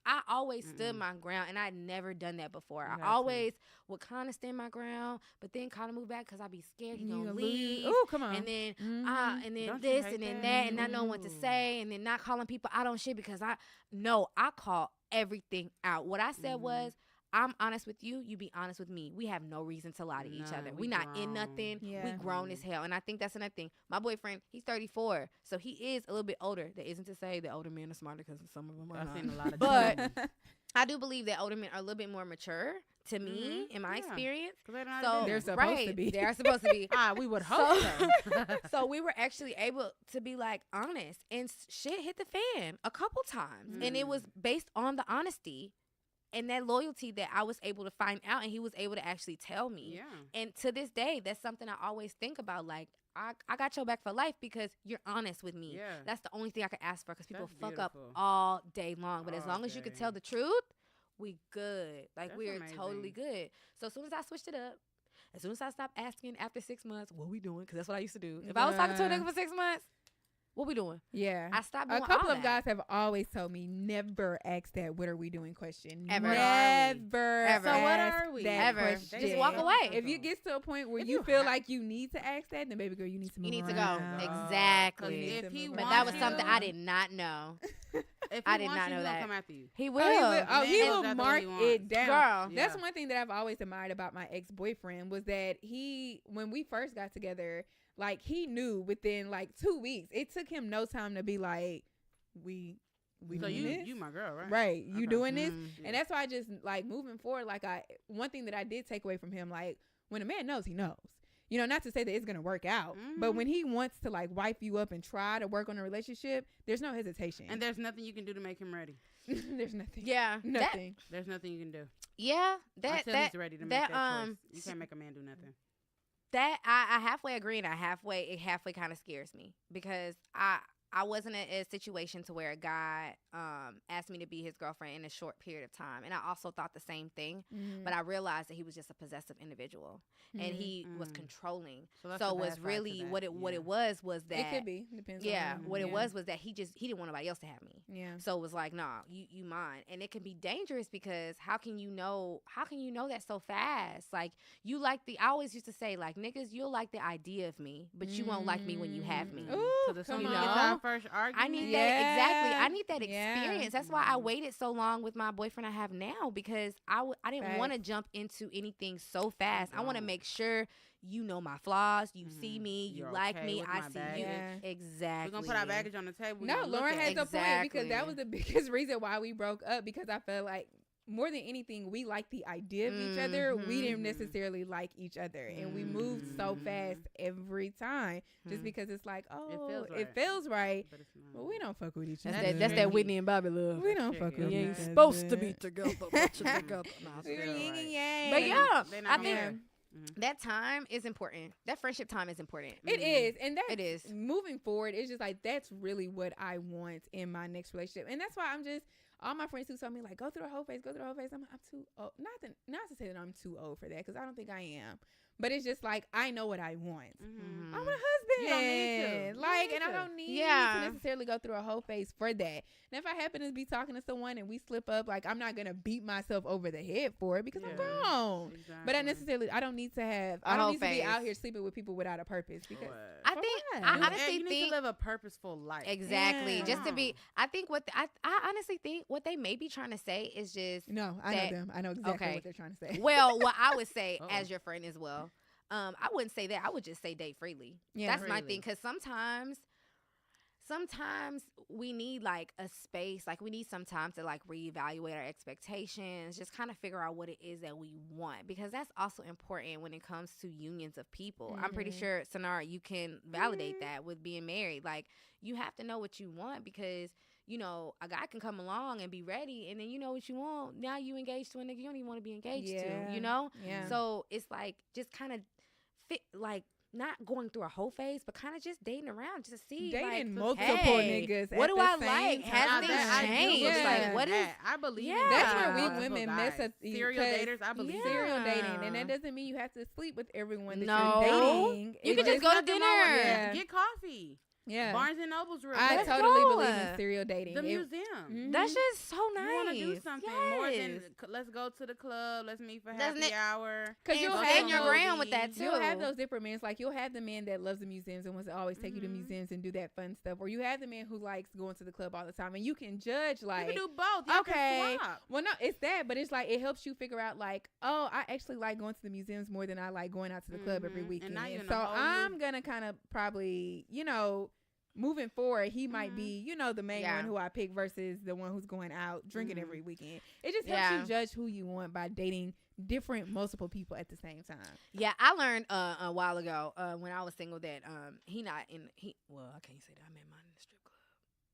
I always stood my ground, and I'd never done that before. You I had to. always would kind of stand my ground, but then kind of move back because I'd be scared he gonna leave. Oh, come on. And then Mhm. and then Don't you this hate and then that? that, and not knowing what to Ooh. say, and then not calling people out on shit because I call everything out. What I said was, I'm honest with you, you be honest with me. We have no reason to lie to each Nah, other. we We not in grown. nothing. Yeah. We grown as hell. And I think that's another thing. My boyfriend, he's 34, so he is a little bit older. That isn't to say that older men are smarter, because some of them are I've not. seen a lot of But children. I do believe that older men are a little bit more mature to me, in my Yeah. experience. 'Cause they don't So know They're better. supposed to be. They are supposed to be. We would hope so. So we were actually able to be like honest, and shit hit the fan a couple times, and it was based on the honesty. and that loyalty that I was able to find out, and he was able to actually tell me. Yeah. And to this day, that's something I always think about. Like, I got your back for life because you're honest with me. Yeah. That's the only thing I can ask for, because people That's fuck up beautiful. all day long. But as All long as you can day. tell the truth, we good. Like, That's we're amazing. totally good. So as soon as I switched it up, as soon as I stopped asking after 6 months, what we doing? Because that's what I used to do. If I was talking to a nigga for 6 months, what we doing? Yeah. I stopped doing A couple all of that. guys have always told me never ask that "what are we doing" question. Ever. Never. Ever. So what ask are we? that Ever. question. Just walk away. If you get to a point where If you you feel have- like you need to ask that, then baby girl, you need to move You need to go. around. Exactly. You need If to he move But wants that was you- something I did not know. If I he did wants not you, know he'll that. come after you. He will. Oh, he will Man will does what mark he it wants. down. Girl. Yeah. That's one thing that I've always admired about my ex-boyfriend was that when we first got together, like he knew within like 2 weeks. It took him no time to be like, we So doing this? you my girl, right? Right, you Okay. doing this? Mm. Yeah. And that's why I just like moving forward. Like one thing that I did take away from him, like when a man knows, he knows. You know, not to say that it's gonna work out, but Mhm. when he wants to like wipe you up and try to work on a relationship, there's no hesitation. And there's nothing you can do to make him ready. there's nothing. Yeah. Nothing. There's nothing you can do That, until that, he's ready to make that, that choice. You can't make a man do nothing. that I halfway agree, and it halfway kind of scares me, because I wasn't in a situation to where a guy asked me to be his girlfriend in a short period of time, and I also thought the same thing. Mhm. But I realized that he was just a possessive individual, and he was Mm. controlling. So, So it was really what it was that It could be. Depends. yeah, on what it yeah. was that he didn't want nobody else to have me. Yeah. So it was like, nah, you mine. And it can be dangerous, because how can you know that so fast? Like, I always used to say, like, niggas, you'll like the idea of me, but you won't like me when you have me. Ooh, So the come sooner on. we get to our first argument, I need Yeah. that, exactly. I need that Yeah. experience. That's why I Mhm. waited so long with my boyfriend I have now, because I didn't want to Facts. jump into anything so fast. I want to Don't. make sure you know my flaws, you see Mhm. me, you You're like okay me, with I my see baggage. you. Yeah. Exactly. we're gonna put our baggage on the table. we No, gonna look Lauren at has it. a point, because that Exactly. was the biggest reason why we broke up, because I felt like more than anything, we liked the idea of each other. We didn't Mhm. necessarily like each other, and we moved so Mhm. fast every time, just Mhm. because it's like, oh, feels it feels right, But it's not. but we don't fuck with each That's other. that. That's that Whitney and Bobby love. We don't Shit, fuck yeah. with You each ain't other. supposed to be together, but you're together. Nah, We're Feel yin right. and yang. But yeah, They I not think Yeah. here. Mhm. that time is important. That friendship time is important. It Mhm. is, and that's It is. moving forward. It's just like that's really what I want in my next relationship, and that's why I'm just all my friends who told me like go through the whole phase, go through the whole phase. I'm too old. Not to say that I'm too old for that, because I don't think I am. But it's just like I know what I want. Mhm. I want a husband. You don't need to. You don't Like, need and I to. don't need Yeah. to necessarily go through a whole phase for that. And if I happen to be talking to someone and we slip up, like I'm not gonna beat myself over the head for it, because I'm Yeah. grown. But I don't need to have. A I don't whole need to be out phase. here sleeping with people without a purpose, because I For think what? I You- honestly you need think to live a purposeful life. exactly. Yeah. Just to Come be, on. I think I honestly think what they may be trying to say is just No, I know that- them. I know exactly okay. what they're trying to say. well, what I would say Uh-oh. as your friend as well. I wouldn't say that. I would just say date freely. Yeah. That's my Freely. thing. Because sometimes we need like a space. Like we need some time to like reevaluate our expectations. Just kind of figure out what it is that we want. Because that's also important when it comes to unions of people. I'm pretty Mhm. sure, Sonara, you can validate that with being married. Like you have to know what you want, because you know, a guy can come along and be ready, and then you know what you want. Now you engaged to a nigga you don't even want to be engaged to, you know? Yeah. So it's like just kind of fit, like not going through a whole phase, but kind of just dating around just to see, Dating like, multiple hey, niggas what at do the I same like? time. Has Now things that I do changed? believe Yeah. Like, what is? that. I believe in Yeah. That's dating where we multiple women guys. mess up. Serial daters, I believe. Yeah. Serial dating, and that doesn't mean you have to sleep with everyone that No. you're dating. You It can just go to Nothing dinner. wrong with Yeah. it. Get coffee. Yeah. Barnes and Noble's real I good. Let's totally go. believe in serial dating. The It- museum. Mhm. That's just so nice. You want to do something more than Yes. let's go to the club, let's meet for Doesn't happy it- hour. Cause And you'll stand have your those- ground with that too. You'll have those different men. Like you'll have the man that loves the museums and wants to always take you to Mhm. museums and do that fun stuff, or you have the man who likes going to the club all the time, and you can judge like. You can do both. Y'all Okay. can swap. Well, no, it's that, but it's like it helps you figure out like, oh, I actually like going to the museums more than I like going out to the club every Mhm. weekend. And now you're in So a whole I'm new- gonna kind of probably, moving forward, he might be, the main Yeah. one who I pick versus the one who's going out drinking Mhm. every weekend. It just helps Yeah. you judge who you want by dating multiple people at the same time. Yeah, I learned a while ago when I was single that well, I can't say that. I met mine in the strip club.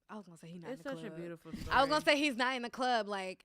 I was gonna say he's not It's in the such a club. beautiful story. I was gonna say he's not in the club, like,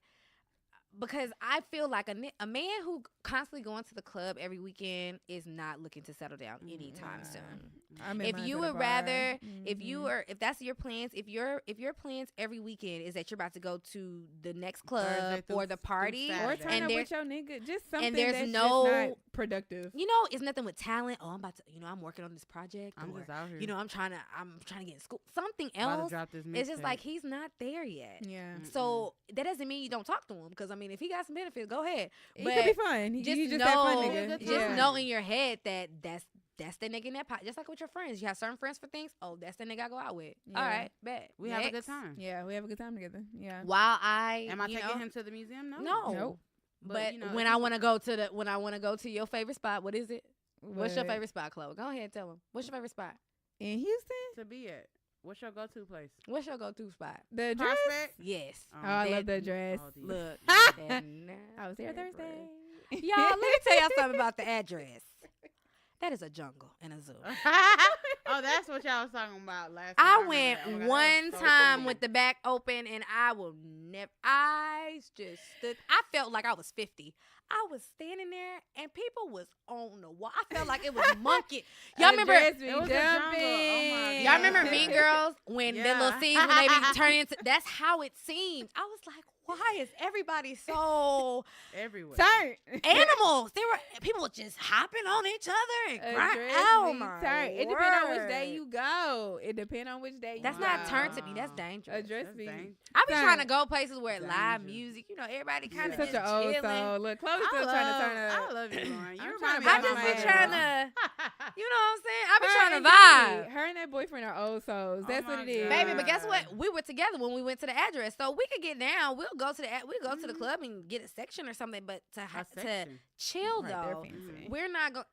because I feel like a man who constantly going to the club every weekend is not looking to settle down anytime soon. If you would rather, if that's your plans, if your plans every weekend is that you're about to go to the next club or the party, or turn up with your nigga, just something and there's that's no just not productive. You know, it's nothing with talent. Oh, I'm about to, I'm working on this project. I'm just out here. I'm trying to get in school. Something else. It's just like he's not there yet. Yeah. So that doesn't mean you don't talk to him, because I mean, if he got some benefits, go ahead. But it could be fun. Just that fun nigga. Just know in your head that that's the nigga in that pot. Just like with your friends, you have certain friends for things. Oh, that's the nigga I go out with. Yeah. All right, bet. We have a good time. Yeah, we have a good time together. Yeah. While am I taking him to the museum? No. Nope. But when I want to go to your favorite spot, what is it? What's your favorite spot, Chloe? Go ahead, tell him. What's your favorite spot in Houston to be at? What's your go-to place? What's your go-to spot? The dress? Yes. Oh, I love the dress. Look. I was there Thursday. Y'all, let me tell y'all something about the address. That is a jungle and a zoo. Oh, that's what y'all was talking about last time. I went one time with the back open, and I will never. I just stood. I felt like I was 50. I was standing there, and people was on the wall. I felt like it was monkey. Y'all remember? It was jumping. Y'all remember Mean Girls when the little scenes when they be turning into? That's how it seemed. I was like, why is everybody so everywhere? Animals. People were just hopping on each other and crying. Oh my! It depends on which day you go. It depends on which day. That's not turn to me. That's dangerous. Address me. I be trying to go places where live music. Everybody kind of such an old soul. Look, Chloe's still trying to turn up. I love you, Lauren. You remind me. I just be trying to. You know what I'm saying? I be trying to vibe. Her and that boyfriend are old souls. That's what it is, baby. But guess what? We were together when we went to the address, so we could get down. We'll go to the club and get a section or something. But to chill though, we're not going.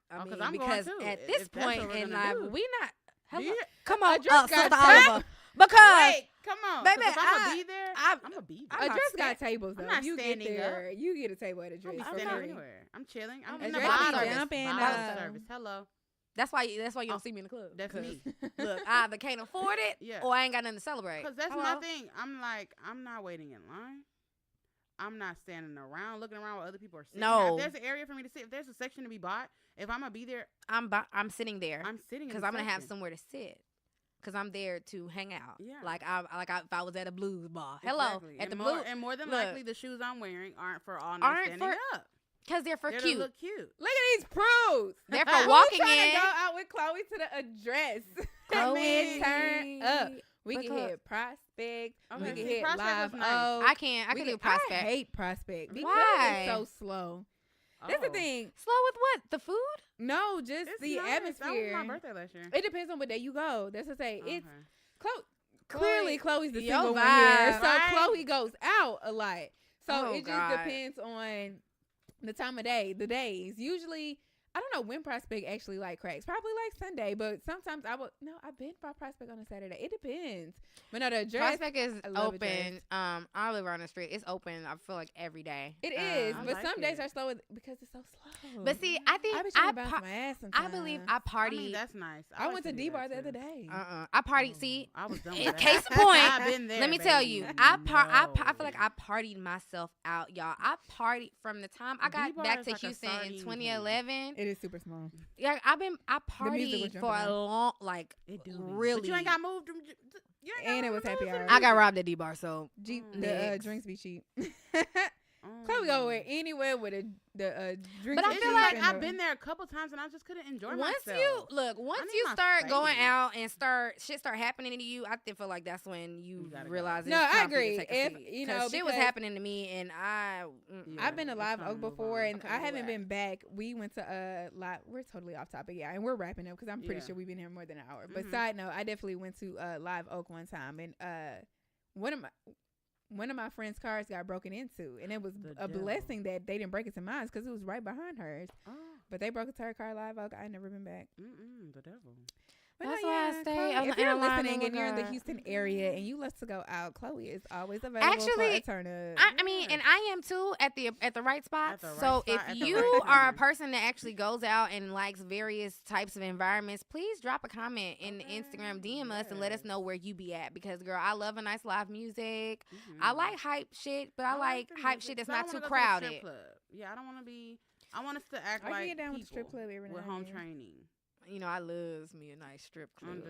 Because at this point in life, we not. Hello. Come on, Sister Oliver. Because come on, baby, if I'm gonna be there. I'm gonna be there. Address got tables though. I'm not you standing get there, up. you get a table at Address. I'm standing anywhere. I'm chilling. I'm in the bottom bottom service. Hello. That's why you don't see me in the club. That's me. Look, I either can't afford it or I ain't got nothing to celebrate. Because that's my thing. I'm like, I'm not waiting in line. I'm not standing around looking around while other people are sitting. No. If there's an area for me to sit, if there's a section to be bought, if I'm gonna be there, I'm sitting there. I'm sitting because I'm gonna have somewhere to sit. Because I'm there to hang out. Yeah. If I was at a blues bar. Hello. Exactly. At the blues. And more than likely, the shoes I'm wearing aren't for all night standing up. Because they're for cute. They look cute. Look at these prudes. They're for walking in. Trying to go out with Chloe to the Address. Chloe, turn up. We can hit Prospect. We can hit Live nice. I can't. I can do Prospect. I hate Prospect. Because Why? it's so slow. That's the thing. Slow with what? The food? No, just the atmosphere. That was my birthday last year. It depends on what day you go. That's what I say. Okay. It's clearly Chloe's the single one vibe, here. So right? Chloe goes out a lot. So it just depends on the time of day, the days. Usually, I don't know when Prospect actually cracks. Probably Sunday, but sometimes I've been by Prospect on a Saturday. It depends. But no, the Address. Prospect is open. I live around the street. It's open. I feel like every day. It is, but some days are slow because it's so slow. But see, I think I believe I party. I mean, that's nice. I went to D-Bar the other day. I party. See, I was done with that. Case in point. I've been there. Let me tell you, I feel like I partied myself out, y'all. I partied from the time I got back to Houston in 2011. It is super small. Yeah, I partied for a long, really. But you ain't got moved. And it was happy hour. I got robbed at D-Bar, so the drinks be cheap. Chloe go anywhere with the drink. But I feel like I've been there a couple times and I just couldn't enjoy myself. Once you start going out and shit start happening to you, I feel like that's when you realize. No, I agree. If shit was happening to me and I've been to Live Oak before and I haven't been back. We went to we're totally off topic, and we're wrapping up because I'm pretty sure we've been here more than an hour. But side note, I definitely went to Live Oak one time and one of my friend's cars got broken into, and it was a blessing that they didn't break into mine because it was right behind hers. Oh. But they broke into her car Live Oak. I ain't never been back. The devil. But That's no, why I yeah, stay Chloe, on if the you're alignment listening with and you're in the God. Houston area and you love to go out, Chloe is always available Actually, for a turn up. I mean, and I am too at the right spots. the right So spot, if at the you right are a time. person that actually goes out and likes various types of environments, please drop a comment in the Instagram DM us and let us Yes. know where you be at. Because girl, I love a nice live music. Mhm. I like hype shit, but I like the hype music, shit that's but I not wanna too go to the strip crowded. club. Yeah, I don't want to be. I want us to act I can like get down with the people strip club every now with and home then. training. You know, I loves me a nice strip club.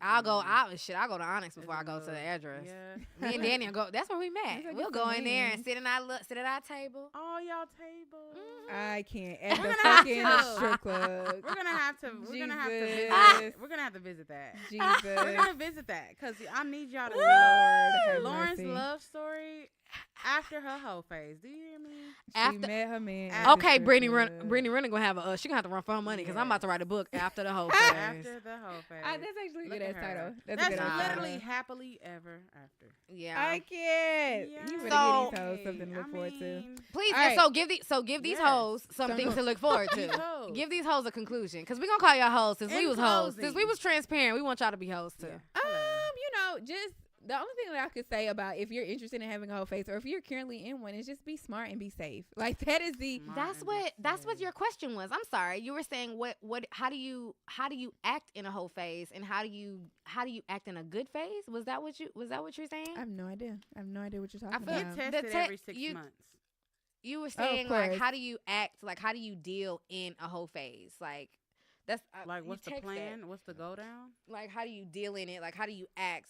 I'll I'll go to Onyx before I go to the look. address. Yeah. Me and Danny will go. That's where we met. That's like We'll it's go a in there and win. sit at our table. Oh, y'all table. I can't. At We're the gonna have fucking to. strip club. We're gonna have to. We're gonna have to visit. Jesus. We're gonna have to visit that. Jesus. We're gonna visit that because I need y'all to Lord see have Lauren's mercy. love story after her hoe phase. Do you hear me? She After- met her man. Okay, at the Okay, strip Brittany club. Running gonna have she gonna have to run for her money because I'm about to write a book after the whole phase. After the hoe phase. That's actually a Look good at ass her. title. That's a That's good ass literally title. happily ever after. Yeah. I can't. Yeah. You better So- give these hoes something to look forward to. Please, All and right. so give these Yes. hoes something Some- to look forward These to. hoes. Give these hoes a conclusion because we gonna call y'all hoes since we In was hoes. Since closing. we was transparent, we want y'all to be hoes too. Yeah. Just the only thing that I could say about if you're interested in having a whole face or if you're currently in one is just be smart and be safe. Like that is the That's what your question was. I'm sorry. You were saying what how do you act in a whole phase and how do you act in a good phase? Was that what you're saying? I have no idea. I have no idea what you're talking feel- about. Get The tested te- every 6 you- months. You were saying course. like how do you act? Like how do you deal in a whole phase? Like that's Like, you what's the text that. plan? What's the go down? Like how do you deal in it? Like how do you act?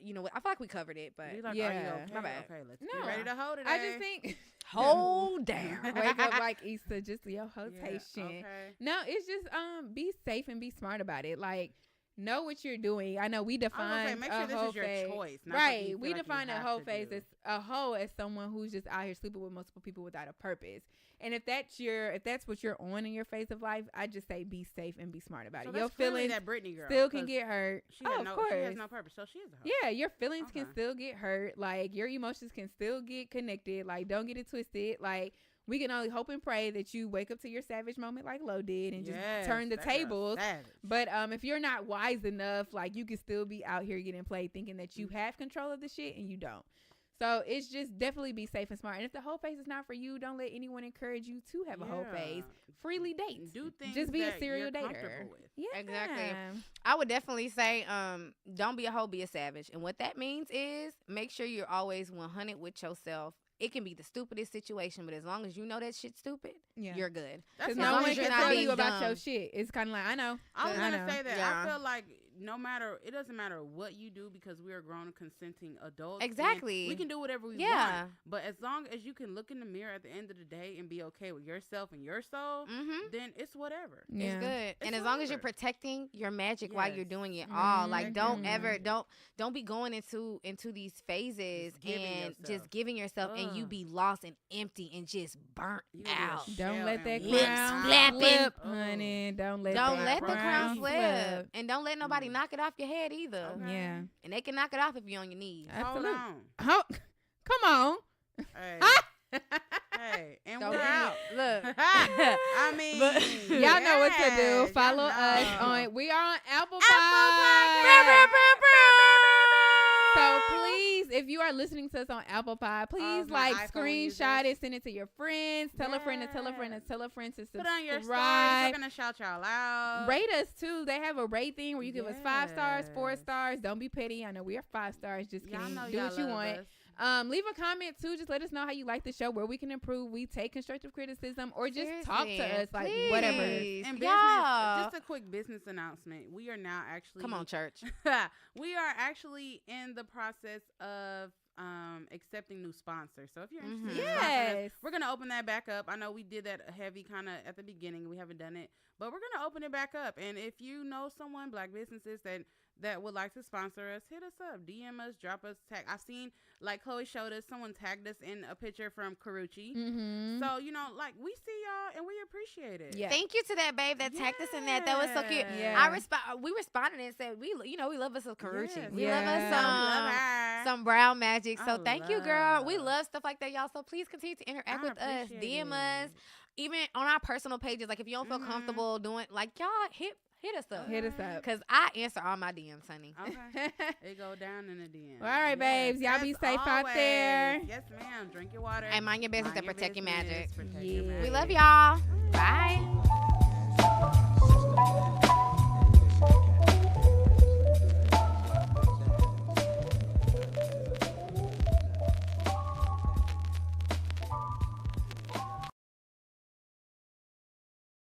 You know, I feel like we covered it, but Be like, yeah. are you okay? My bad. Okay, let's No, get ready to hold it. I just think hold down. wake up like Issa, just your hoe-tation. Okay. No, it's just be safe and be smart about it. Like know what you're doing. I know we I was gonna define say, make a sure this hoe is your phase. choice. Not Right. something you We feel like you define a have hoe to phase do. as a hoe as someone who's just out here sleeping with multiple people without a purpose. And if that's what you're on in your phase of life, I just say be safe and be smart about So it. Your that's clearly feelings that Brittany girl still can 'cause get hurt. She had of no, course. she has no purpose, so she is a hoe. Yeah, your feelings can Okay. still get hurt. Like your emotions can still get connected. Like don't get it twisted. Like we can only hope and pray that you wake up to your savage moment like Lo did and just turn the that girl tables. savage. But if you're not wise enough, like you can still be out here getting played thinking that you have control of the shit and you don't. So it's just definitely be safe and smart. And if the whole phase is not for you, don't let anyone encourage you to have a whole phase. Freely date. Do things Just be a that serial you're dater. comfortable with. Yeah. Exactly. I would definitely say, don't be a hoe, be a savage. And what that means is make sure you're always 100 with yourself. It can be the stupidest situation, but as long as you know that shit's stupid, Yeah. you're good. Because That's no as long one as can you're not tell being you about your dumb. shit. It's kind of like, I know. I was I gonna know. say that Yeah. I feel like no matter, it doesn't matter what you do because we are grown and consenting adults. and Exactly. we can do whatever we Yeah. want. But as long as you can look in the mirror at the end of the day and be okay with yourself and your soul, Mm-hmm. then it's whatever. Yeah. It's good. And It's as long as you're whatever. protecting your magic while you're Yes. doing it all, like don't Mhm. ever don't be going into these phases Just giving and yourself. just giving yourself and you Ugh. be lost and empty and just burnt You gonna be a out. shell Don't let and that Lips crown flapping. slip, Oh. honey. Don't let Don't that let the crown slip. slip. And don't let nobody Mm. knock it off your head either. Okay. Yeah. And they can knock it off if you're on your knees. Hold Absolutely. on. Come on. Hey. Hey. And Don't we're give me- out. Look. I mean, Y'all know what to do. yes, Follow y'all us know. on. We are on Apple Podcast. Podcast. So please, if you are listening to us on Apple Pod, please my like iPhone screenshot users. it, send it to your friends, tell a friend to tell a friend to tell a friend to subscribe. Put on your stories. We're gonna shout y'all out. Rate us too. They have a rate thing where you give us 5 stars, 4 Yes. stars. Don't be petty. I know we are 5 stars. Just Y'all kidding. know Do y'all what you love want. us. Leave a comment too. Just let us know how you like the show, where we can improve. We take constructive criticism, or just talk to Seriously, us, like please. whatever. And business, Y'all. just a quick business announcement. We are now actually Come on, church. we are actually in the process of accepting new sponsors. So if you're interested in sponsoring us, Yes. we're gonna open that back up. I know we did that heavy kind of at the beginning. We haven't done it, but we're gonna open it back up. And if you know someone, black businesses that would like to sponsor us, hit us up, DM us, drop us, tag. I've seen, like Chloe showed us, someone tagged us in a picture from Karuchi. Mm-hmm. So, you know, like, we see y'all and we appreciate it. Yeah. Thank you to that babe that tagged us in that. That was so cute. Yeah. We responded and said we love us some Karuchi. Yes. We Yeah. love us Love her. some brown magic. So I thank you, girl. We love- love stuff like that, y'all. So please continue to interact I with us. appreciate DM us. it. Even on our personal pages. Like if you don't feel comfortable doing, like y'all hit Hit us up. Hit us up. Because I answer all my DMs, honey. Okay. It go down in the DM. Well, all right, babes. Y'all be as safe out there. Yes, ma'am. Drink your water. And mind your business and protect your magic. Protect Yeah. your magic. We love y'all. Bye.